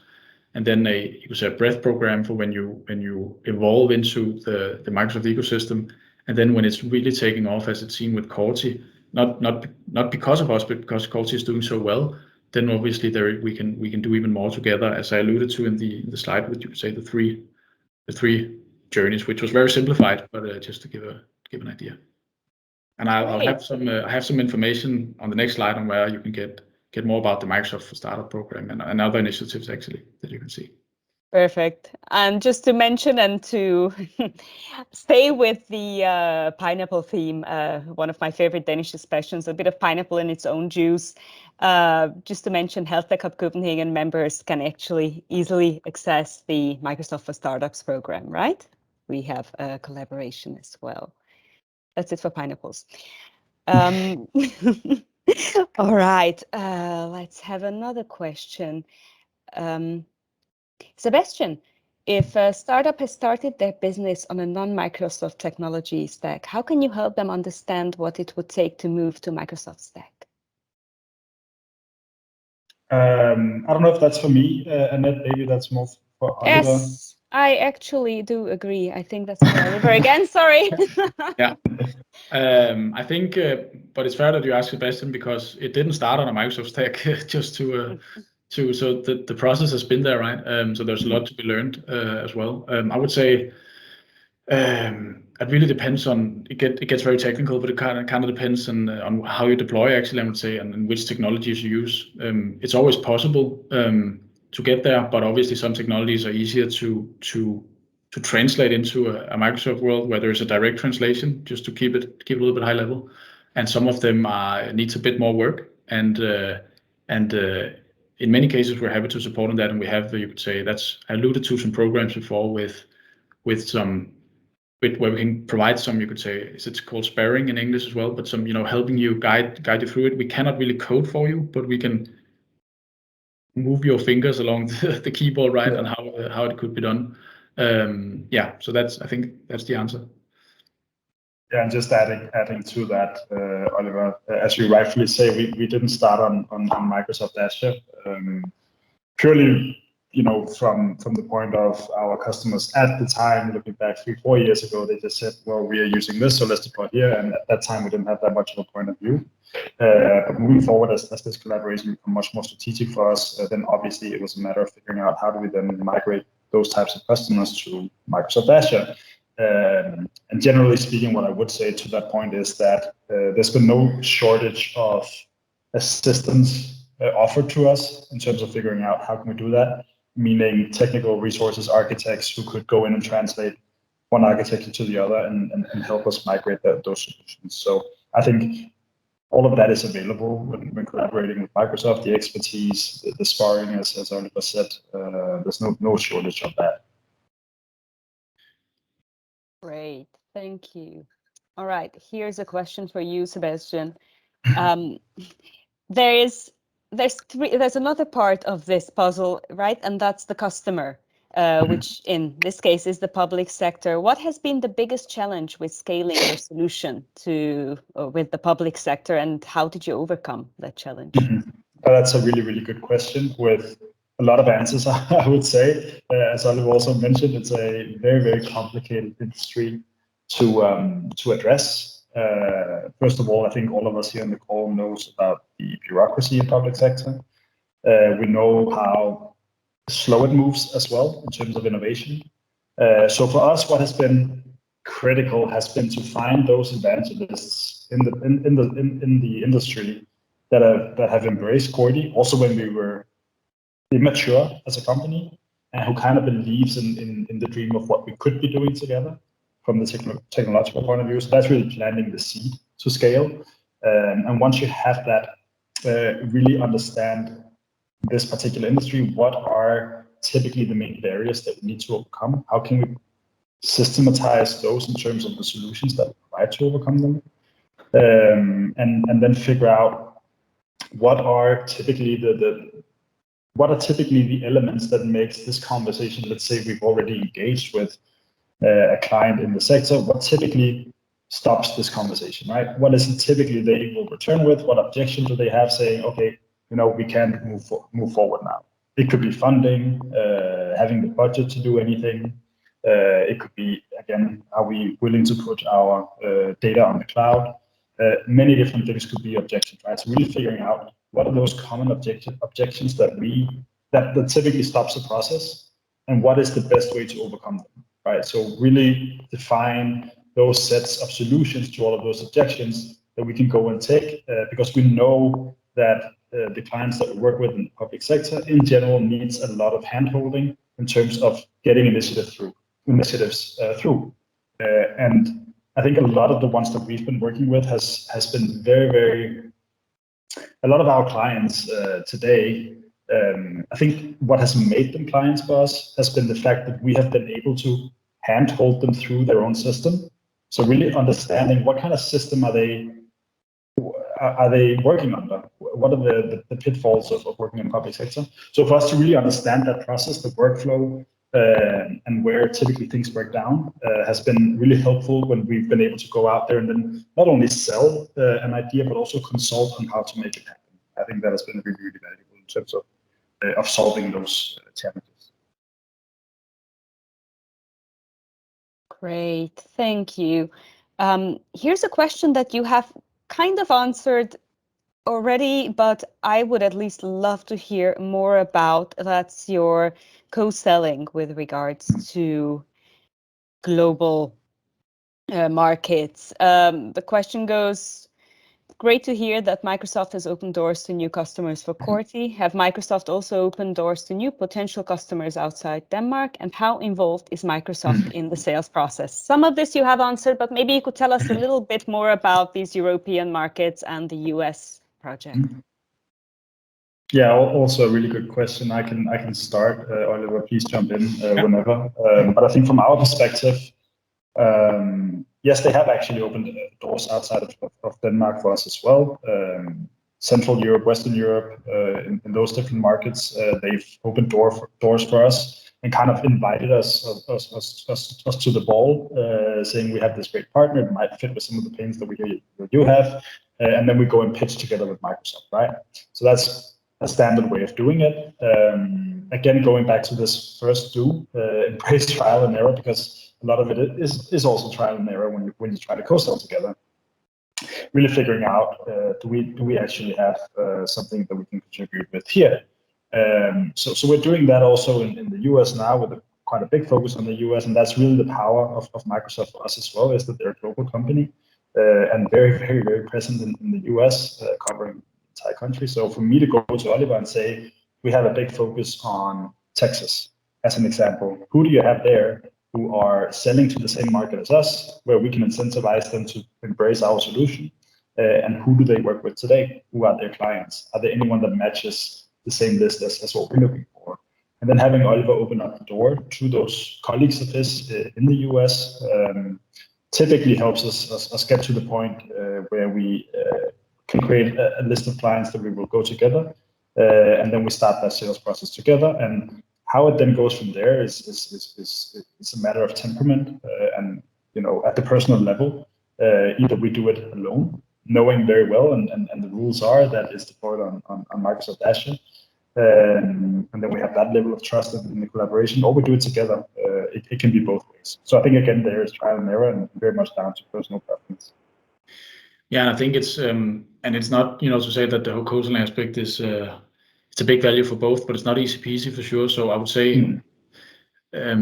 and then you could say a breadth program for when you evolve into the Microsoft ecosystem, and then when it's really taking off, as it's seen with Corti, not because of us, but because Corti is doing so well, then obviously we can do even more together, as I alluded to in the slide with, you could say, the three journeys, which was very simplified, but just to give an idea. And I have some information on the next slide on where you can get more about the Microsoft Startup Program and other initiatives actually that you can see. Perfect. And just to mention and to stay with the pineapple theme, one of my favorite Danish expressions, a bit of pineapple in its own juice. Just to mention, Health Tech Hub Copenhagen members can actually easily access the Microsoft for Startups program, right? We have a collaboration as well. That's it for pineapples. All right, let's have another question. Sebastian, if a startup has started their business on a non-Microsoft technology stack, how can you help them understand what it would take to move to Microsoft stack? I don't know if that's for me, Annette, maybe that's more for Oliver. Yes, I actually do agree. I think that's for Oliver again, sorry. Yeah. I think, but it's fair that you ask Sebastian, because it didn't start on a Microsoft stack, just so the process has been there, right? So there's a lot to be learned as well. I would say it really depends on, it gets very technical, but it kind of depends on how you deploy actually, I would say, and which technologies you use. It's always possible to get there, but obviously some technologies are easier to translate into a Microsoft world where there is a direct translation, just to keep it a little bit high level, and some of them needs a bit more work, and in many cases we're happy to support on that, and we have, you could say, I alluded to some programs before with some where we can provide some, you could say, it's called sparring in English as well, but some, helping you guide you through it. We cannot really code for you, but we can move your fingers along the keyboard, right, and how it could be done. Yeah, so I think that's the answer. Yeah, and just adding to that, Oliver, as you rightfully say, we didn't start on Microsoft Azure. Purely, from the point of our customers at the time, looking back 3-4 years ago, they just said, well, we are using this, so let's deploy here. And at that time, we didn't have that much of a point of view. But moving forward, as this collaboration became much more strategic for us, then obviously it was a matter of figuring out how do we then migrate those types of customers to Microsoft Azure. And generally speaking, what I would say to that point is that there's been no shortage of assistance offered to us in terms of figuring out how can we do that, meaning technical resources, architects who could go in and translate one architecture to the other and help us migrate those solutions. So I think all of that is available when collaborating with Microsoft, the expertise, the sparring, as Oliver said, there's no shortage of that. Great, thank you. All right, here's a question for you, Sebastian. There's another part of this puzzle, right? And that's the customer, which in this case is the public sector. What has been the biggest challenge with scaling your solution with the public sector, and how did you overcome that challenge? That's a really, really good question with a lot of answers, I would say. As Oliver also mentioned, it's a very, very complicated industry to address. First of all, I think all of us here on the call knows about the bureaucracy in public sector. We know how slow it moves as well in terms of innovation. So for us, what has been critical has been to find those evangelists in the industry that have embraced Corti, also when we were immature as a company, and who kind of believes in the dream of what we could be doing together from the technological point of view. So that's really planting the seed to scale. And once you have that, really understand this particular industry, what are typically the main barriers that we need to overcome? How can we systematize those in terms of the solutions that we provide to overcome them? And then figure out what are typically the elements that makes this conversation, let's say we've already engaged with a client in the sector, what typically stops this conversation, right? What is it typically they will return with? What objection do they have saying, okay, we can't move forward now? It could be funding, having the budget to do anything. It could be, again, are we willing to put our data on the cloud? Many different things could be objections, right? So really figuring out what are those common objections that typically stops the process, and what is the best way to overcome them, right? So really define those sets of solutions to all of those objections that we can go and take, because we know that the clients that we work with in the public sector in general needs a lot of handholding in terms of getting initiatives through. And I think a lot of the ones that we've been working with has been very, very, a lot of our clients today, I think what has made them clients for us has been the fact that we have been able to handhold them through their own system. So really understanding what kind of system are they working under? What are the pitfalls of working in the public sector? So for us to really understand that process, the workflow, and where typically things break down has been really helpful when we've been able to go out there and then not only sell an idea, but also consult on how to make it happen. I think that has been really, really valuable in terms of solving those challenges. Great, thank you. Here's a question that you have kind of answered already, but I would at least love to hear more about. That's your co-selling with regards to global markets. The question goes, great to hear that Microsoft has opened doors to new customers for Corti. Have Microsoft also opened doors to new potential customers outside Denmark? And how involved is Microsoft in the sales process? Some of this you have answered, but maybe you could tell us a little bit more about these European markets and the US project. Yeah, also a really good question. I can start. Oliver, please jump in whenever. But I think from our perspective, yes, they have actually opened doors outside of Denmark for us as well. Central Europe, Western Europe, in those different markets, they've opened doors for us. and kind of invited us to the ball, saying we have this great partner that might fit with some of the pains that you have, and then we go and pitch together with Microsoft, right? So that's a standard way of doing it. Again, going back to this first embrace trial and error, because a lot of it is also trial and error when you try to co-sell together. Really figuring out, do we actually have something that we can contribute with here? So we're doing that also in the US now, with quite a big focus on the US, and that's really the power of Microsoft for us as well, is that they're a global company and very, very, very present in the US, covering the entire country. So for me to go to Oliver and say, we have a big focus on Texas, as an example, who do you have there who are selling to the same market as us, where we can incentivize them to embrace our solution, and who do they work with today? Who are their clients? Are there anyone that matches the same list as what we're looking for? And then having Oliver open up the door to those colleagues of his in the US typically helps us get to the point where we can create a list of clients that we will go together, and then we start that sales process together. And how it then goes from there is a matter of temperament, and at the personal level, either we do it alone, knowing very well, and the rules are that it's deployed on Microsoft Azure, and then we have that level of trust in the collaboration, or we do it together. It can be both ways. So I think again there is trial and error, and very much down to personal preference. Yeah, and I think it's and it's not to say that the whole co-selling aspect is it's a big value for both, but it's not easy peasy for sure. So I would say,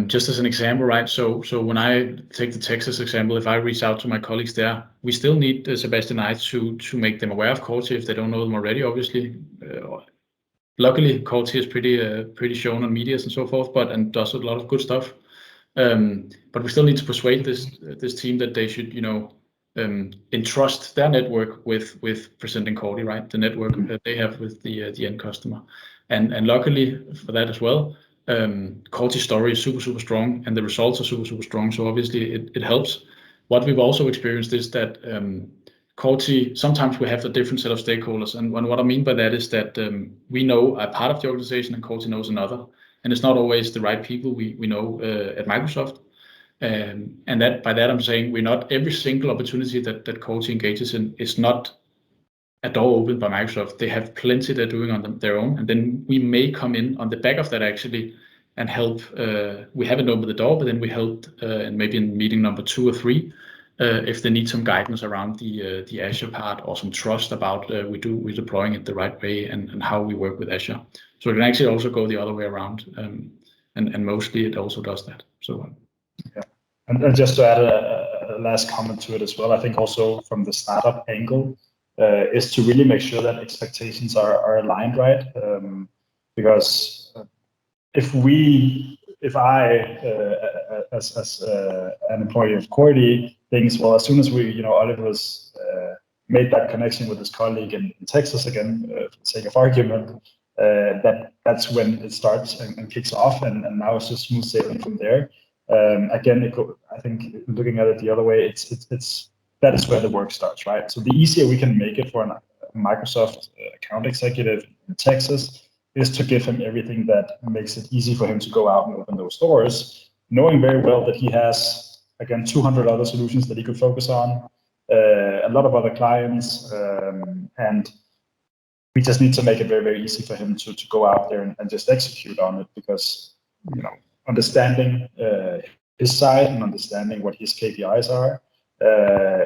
just as an example, right? So when I take the Texas example, if I reach out to my colleagues there, we still need Sebastian and I to make them aware of Corti if they don't know them already, obviously. Luckily, Corti is pretty shown on medias and so forth, and does a lot of good stuff. But we still need to persuade this team that they should, entrust their network with presenting Corti, right? The network that they have with the end customer, and luckily for that as well, Corti's story is super, super strong, and the results are super, super strong. So obviously it helps. What we've also experienced is that Corti, sometimes we have a different set of stakeholders, and what I mean by that is that we know a part of the organization and Corti knows another, and it's not always the right people we know at Microsoft. And that by that I'm saying we're not every single opportunity that Corti engages in is not a door opened by Microsoft. They have plenty they're doing on their own, and then we may come in on the back of that actually and help. We haven't opened the door, but then we helped, and maybe in meeting number 2 or 3, if they need some guidance around the Azure part, or some trust about we're deploying it the right way, and how we work with Azure. So it can actually also go the other way around, and mostly it also does that. So. Yeah. And just to add a last comment to it as well, I think also from the startup angle is to really make sure that expectations are aligned, right? Because if I as an employee of Corti thinks, well, as soon as Oliver's made that connection with his colleague in Texas again, for the sake of argument, that's when it starts and kicks off, and now it's just smooth sailing from there. Again, I think looking at it the other way, that is where the work starts, right? So the easier we can make it for a Microsoft account executive in Texas is to give him everything that makes it easy for him to go out and open those doors, knowing very well that he has, again, 200 other solutions that he could focus on, a lot of other clients, and we just need to make it very, very easy for him to go out there and just execute on it, because understanding his side and understanding what his KPIs are,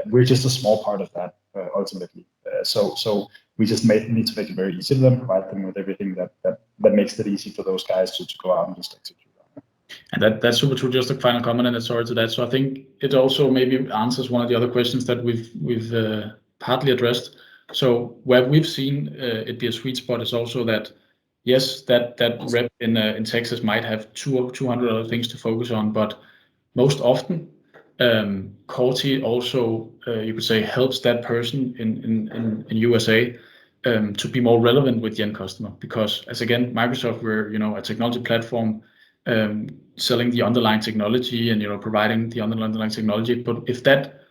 we're just a small part of that ultimately. So we just need to make it very easy for them, provide them with everything that makes it easy for those guys to go out and just execute on it. And that's super true. Just a final comment, and sorry to that. So I think it also maybe answers one of the other questions that we've partly addressed. So where we've seen it be a sweet spot is also that, yes, that rep in Texas might have 200 other things to focus on, but most often Corti also, you could say, helps that person in USA to be more relevant with the end customer, because as again, Microsoft, we're a technology platform selling the underlying technology and providing the underlying technology. But if that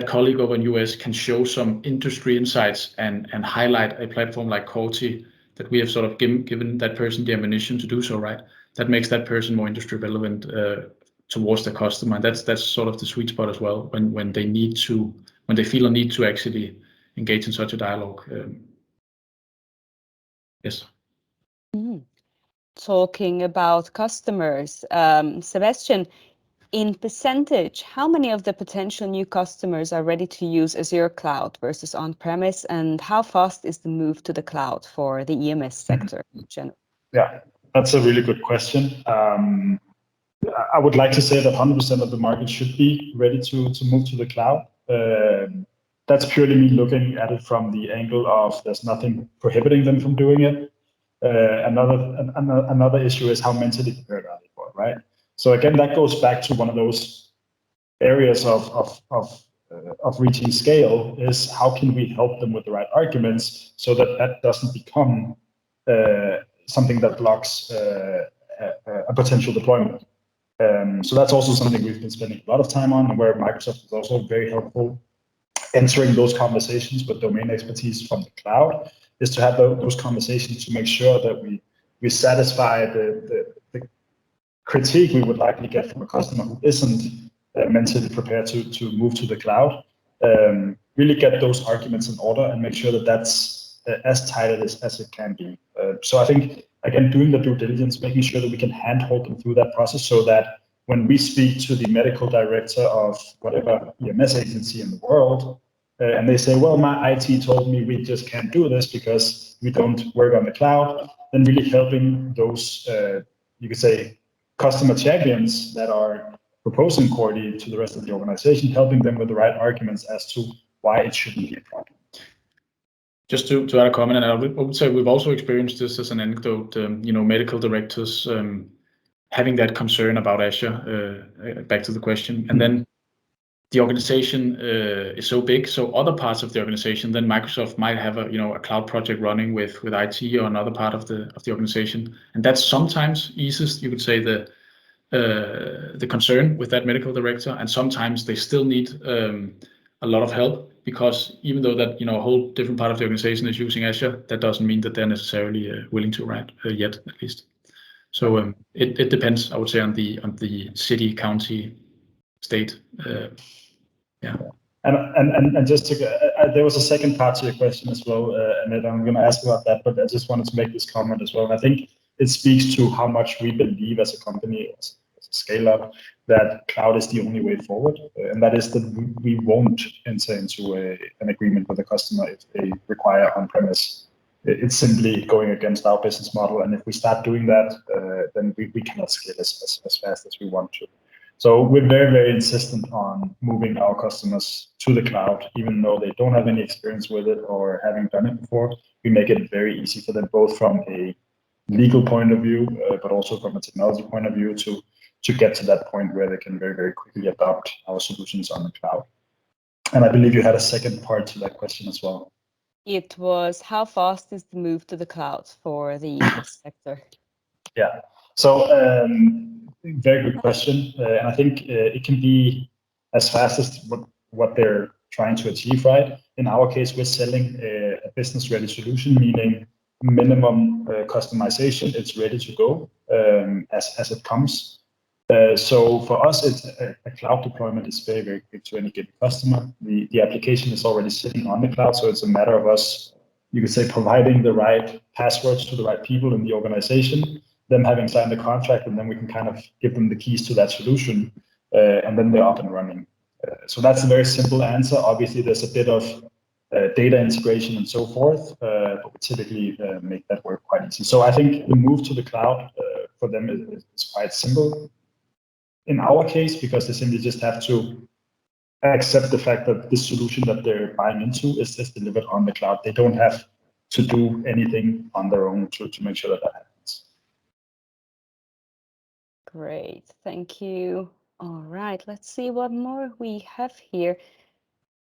colleague over in US can show some industry insights and highlight a platform like Corti that we have sort of given that person the ammunition to do so, right? That makes that person more industry relevant towards the customer, and that's sort of the sweet spot as well when they feel a need to actually engage in such a dialogue. Yes. Talking about customers, Sebastian, in percentage, how many of the potential new customers are ready to use Azure Cloud versus on-premise, and how fast is the move to the cloud for the EMS sector in general? Yeah, that's a really good question. I would like to say that 100% of the market should be ready to move to the cloud. That's purely me looking at it from the angle of there's nothing prohibiting them from doing it. Another issue is how mentally prepared are they for it, right? So again, that goes back to one of those areas of reaching scale is how can we help them with the right arguments so that doesn't become something that blocks a potential deployment. So that's also something we've been spending a lot of time on, and where Microsoft is also very helpful entering those conversations with domain expertise from the cloud, is to have those conversations to make sure that we satisfy the critique we would likely get from a customer who isn't mentally prepared to move to the cloud. Really get those arguments in order and make sure that that's as tight as it can be. So I think, again, doing the due diligence, making sure that we can handhold them through that process so that when we speak to the medical director of whatever EMS agency in the world, and they say, well, my IT told me we just can't do this because we don't work on the cloud, then really helping those, you could say, customer champions that are proposing Corti to the rest of the organization, helping them with the right arguments as to why it shouldn't be a problem. Just to add a comment, and I would say we've also experienced this as an anecdote, medical directors having that concern about Azure, back to the question, and then the organization is so big, so other parts of the organization, then Microsoft might have a cloud project running with IT or another part of the organization, and that sometimes eases, you could say, the concern with that medical director, and sometimes they still need a lot of help, because even though that a whole different part of the organization is using Azure, that doesn't mean that they're necessarily willing to write yet, at least. So it depends, I would say, on the city, county, state. Yeah. And just to there was a second part to your question as well, and I'm going to ask about that, but I just wanted to make this comment as well. And I think it speaks to how much we believe as a company, as a scale up, that cloud is the only way forward, and that is that we won't enter into an agreement with a customer if they require on-premise. It's simply going against our business model, and if we start doing that, then we cannot scale as fast as we want to. So we're very, very insistent on moving our customers to the cloud, even though they don't have any experience with it or having done it before. We make it very easy for them, both from a legal point of view, but also from a technology point of view, to get to that point where they can very, very quickly adopt our solutions on the cloud. And I believe you had a second part to that question as well. It was, how fast is the move to the cloud for the EMS sector? Yeah, so very good question. And I think it can be as fast as what they're trying to achieve, right? In our case, we're selling a business-ready solution, meaning minimum customization. It's ready to go as it comes. So for us, it's a cloud deployment is very, very quick to any given customer. The application is already sitting on the cloud, so it's a matter of us, you could say, providing the right passwords to the right people in the organization, them having signed the contract, and then we can kind of give them the keys to that solution, and then they're up and running. So that's a very simple answer. Obviously, there's a bit of data integration and so forth, but we typically make that work quite easy. So I think the move to the cloud for them is quite simple. In our case, because they simply just have to accept the fact that this solution that they're buying into is delivered on the cloud. They don't have to do anything on their own to make sure that happens. Great, thank you. All right, let's see what more we have here.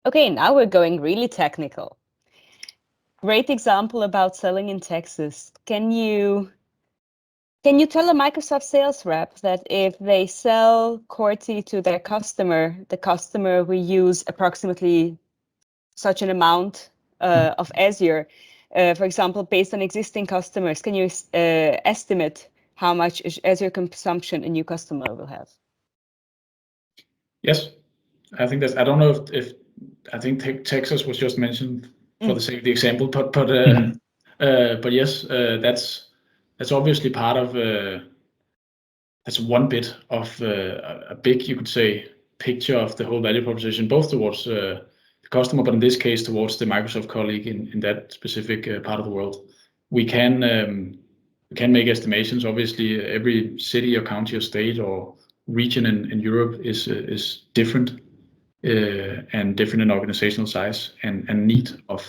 Okay, now we're going really technical. Great example about selling in Texas. Can you tell a Microsoft sales rep that if they sell Corti to their customer, the customer will use approximately such an amount of Azure, For example, based on existing customers, can you estimate how much Azure consumption a new customer will have? Yes, I think that's. I don't know if I think Texas was just mentioned for the sake of the example, but yes, that's obviously part of. That's one bit of a big, you could say, picture of the whole value proposition, both towards the customer, but in this case towards the Microsoft colleague in that specific part of the world. We can make estimations. Obviously, every city or county or state or region in Europe is different and different in organizational size and need of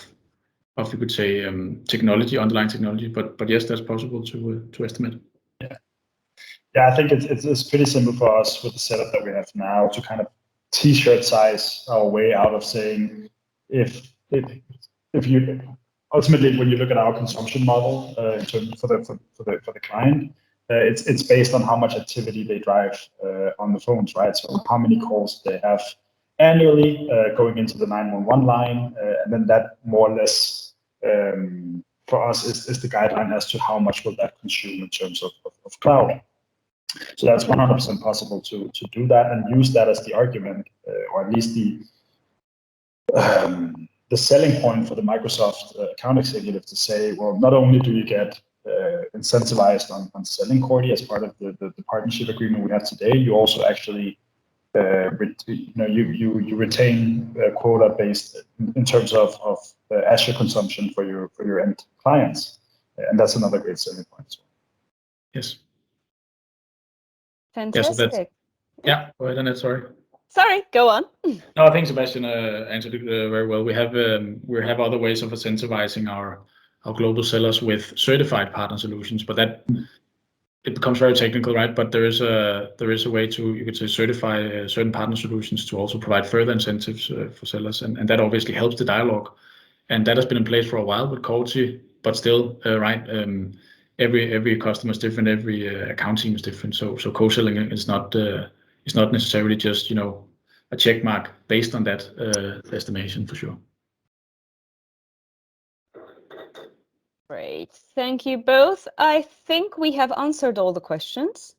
you could say technology, underlying technology. But yes, that's possible to estimate. Yeah, I think it's pretty simple for us with the setup that we have now to kind of t-shirt size our way out of saying if you ultimately when you look at our consumption model in terms for the client, it's based on how much activity they drive on the phones, right? So how many calls they have annually going into the 911 line, and then that more or less for us is the guideline as to how much will that consume in terms of cloud. So that's 100% possible to do that and use that as the argument, or at least the selling point for the Microsoft account executive to say, well, not only do you get incentivized on selling Corti as part of the partnership agreement we have today, you also actually you retain quota based in terms of Azure consumption for your end clients, and that's another great selling point as well. Yes. Fantastic. Yeah, go ahead, Annette, sorry. Sorry, go on. No, I think Sebastian answered it very well. We have other ways of incentivizing our global sellers with certified partner solutions, but that it becomes very technical, right? But there is a way to, you could say, certify certain partner solutions to also provide further incentives for sellers, and that obviously helps the dialogue, and that has been in place for a while with Corti, but still, right? Every customer is different, every account team is different, so co-selling is not necessarily just a check mark based on that estimation for sure. Great, thank you both. I think we have answered all the questions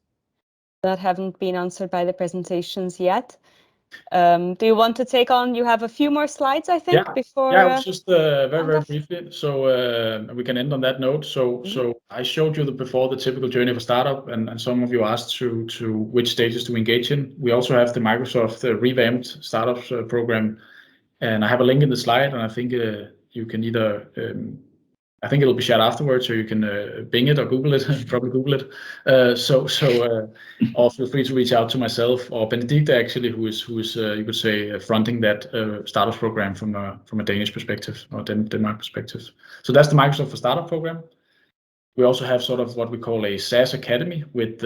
that haven't been answered by the presentations yet. Do you want to take on? You have a few more slides, I think, before. Yeah, it was just very briefly. So we can end on that note. So I showed you before the typical journey of a startup, and some of you asked to which stages to engage in. We also have the Microsoft Revamped startups program, and I have a link in the slide, and I think you can either. I think it'll be shared afterwards, or you can Bing it or Google it, probably Google it. Or feel free to reach out to myself or Benedicte, actually, who is you could say fronting that startups program from a Danish perspective or Denmark perspective. So that's the Microsoft for Startup program. We also have sort of what we call a SaaS Academy with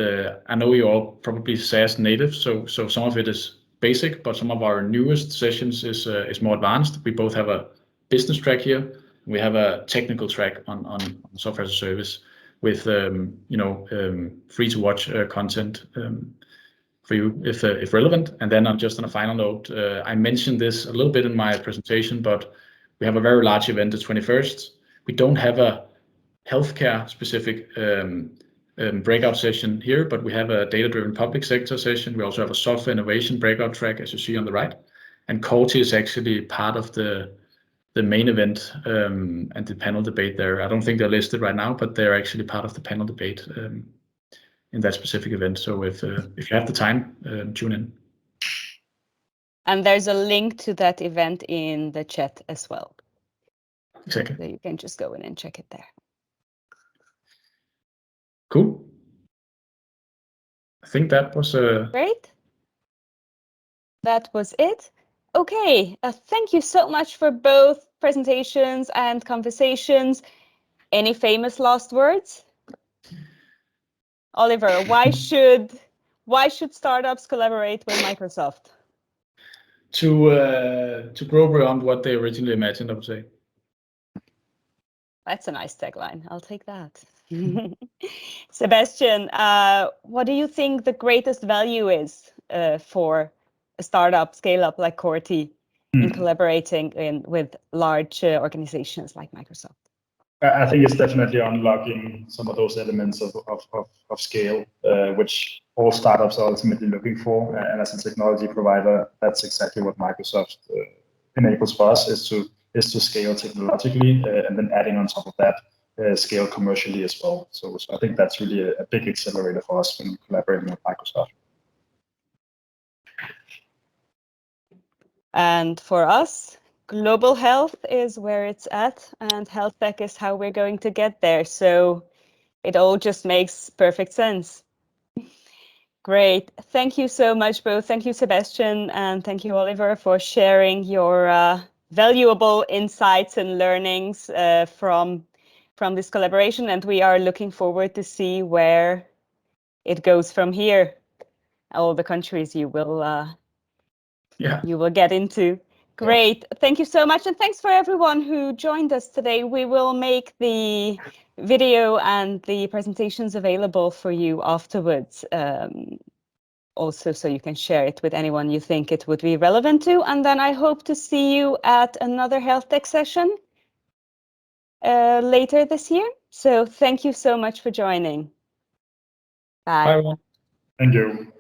I know you're all probably SaaS native, so some of it is basic, but some of our newest sessions is more advanced. We both have a business track here. We have a technical track on software as a service with free to watch content for you if relevant. And then just on a final note, I mentioned this a little bit in my presentation, but we have a very large event the 21st. We don't have a healthcare specific breakout session here, but we have a data-driven public sector session. We also have a software innovation breakout track, as you see on the right. And Corti is actually part of the main event and the panel debate there. I don't think they're listed right now, but they're actually part of the panel debate in that specific event. So if you have the time, tune in. And there's a link to that event in the chat as well. Exactly. So you can just go in and check it there. Cool. I think that was great. That was it. Okay, thank you so much for both presentations and conversations. Any famous last words? Oliver, why should startups collaborate with Microsoft? To grow beyond what they originally imagined, I would say. That's a nice tagline. I'll take that. Sebastian, what do you think the greatest value is for a startup scale-up like Corti in collaborating with large organizations like Microsoft? I think it's definitely unlocking some of those elements of scale, which all startups are ultimately looking for. And as a technology provider, that's exactly what Microsoft enables for us, is to scale technologically, and then adding on top of that, scale commercially as well. So I think that's really a big accelerator for us when collaborating with Microsoft. And for us, global health is where it's at, and health tech is how we're going to get there. So it all just makes perfect sense. Great. Thank you so much, both. Thank you, Sebastian, and thank you, Oliver, for sharing your valuable insights and learnings from this collaboration. And we are looking forward to see where it goes from here. All the countries you will get into. Great. Thank you so much. And thanks for everyone who joined us today. We will make the video and the presentations available for you afterwards. Also, so you can share it with anyone you think it would be relevant to. And then I hope to see you at another Health Tech session later this year. So thank you so much for joining. Bye. Bye, everyone. Thank you.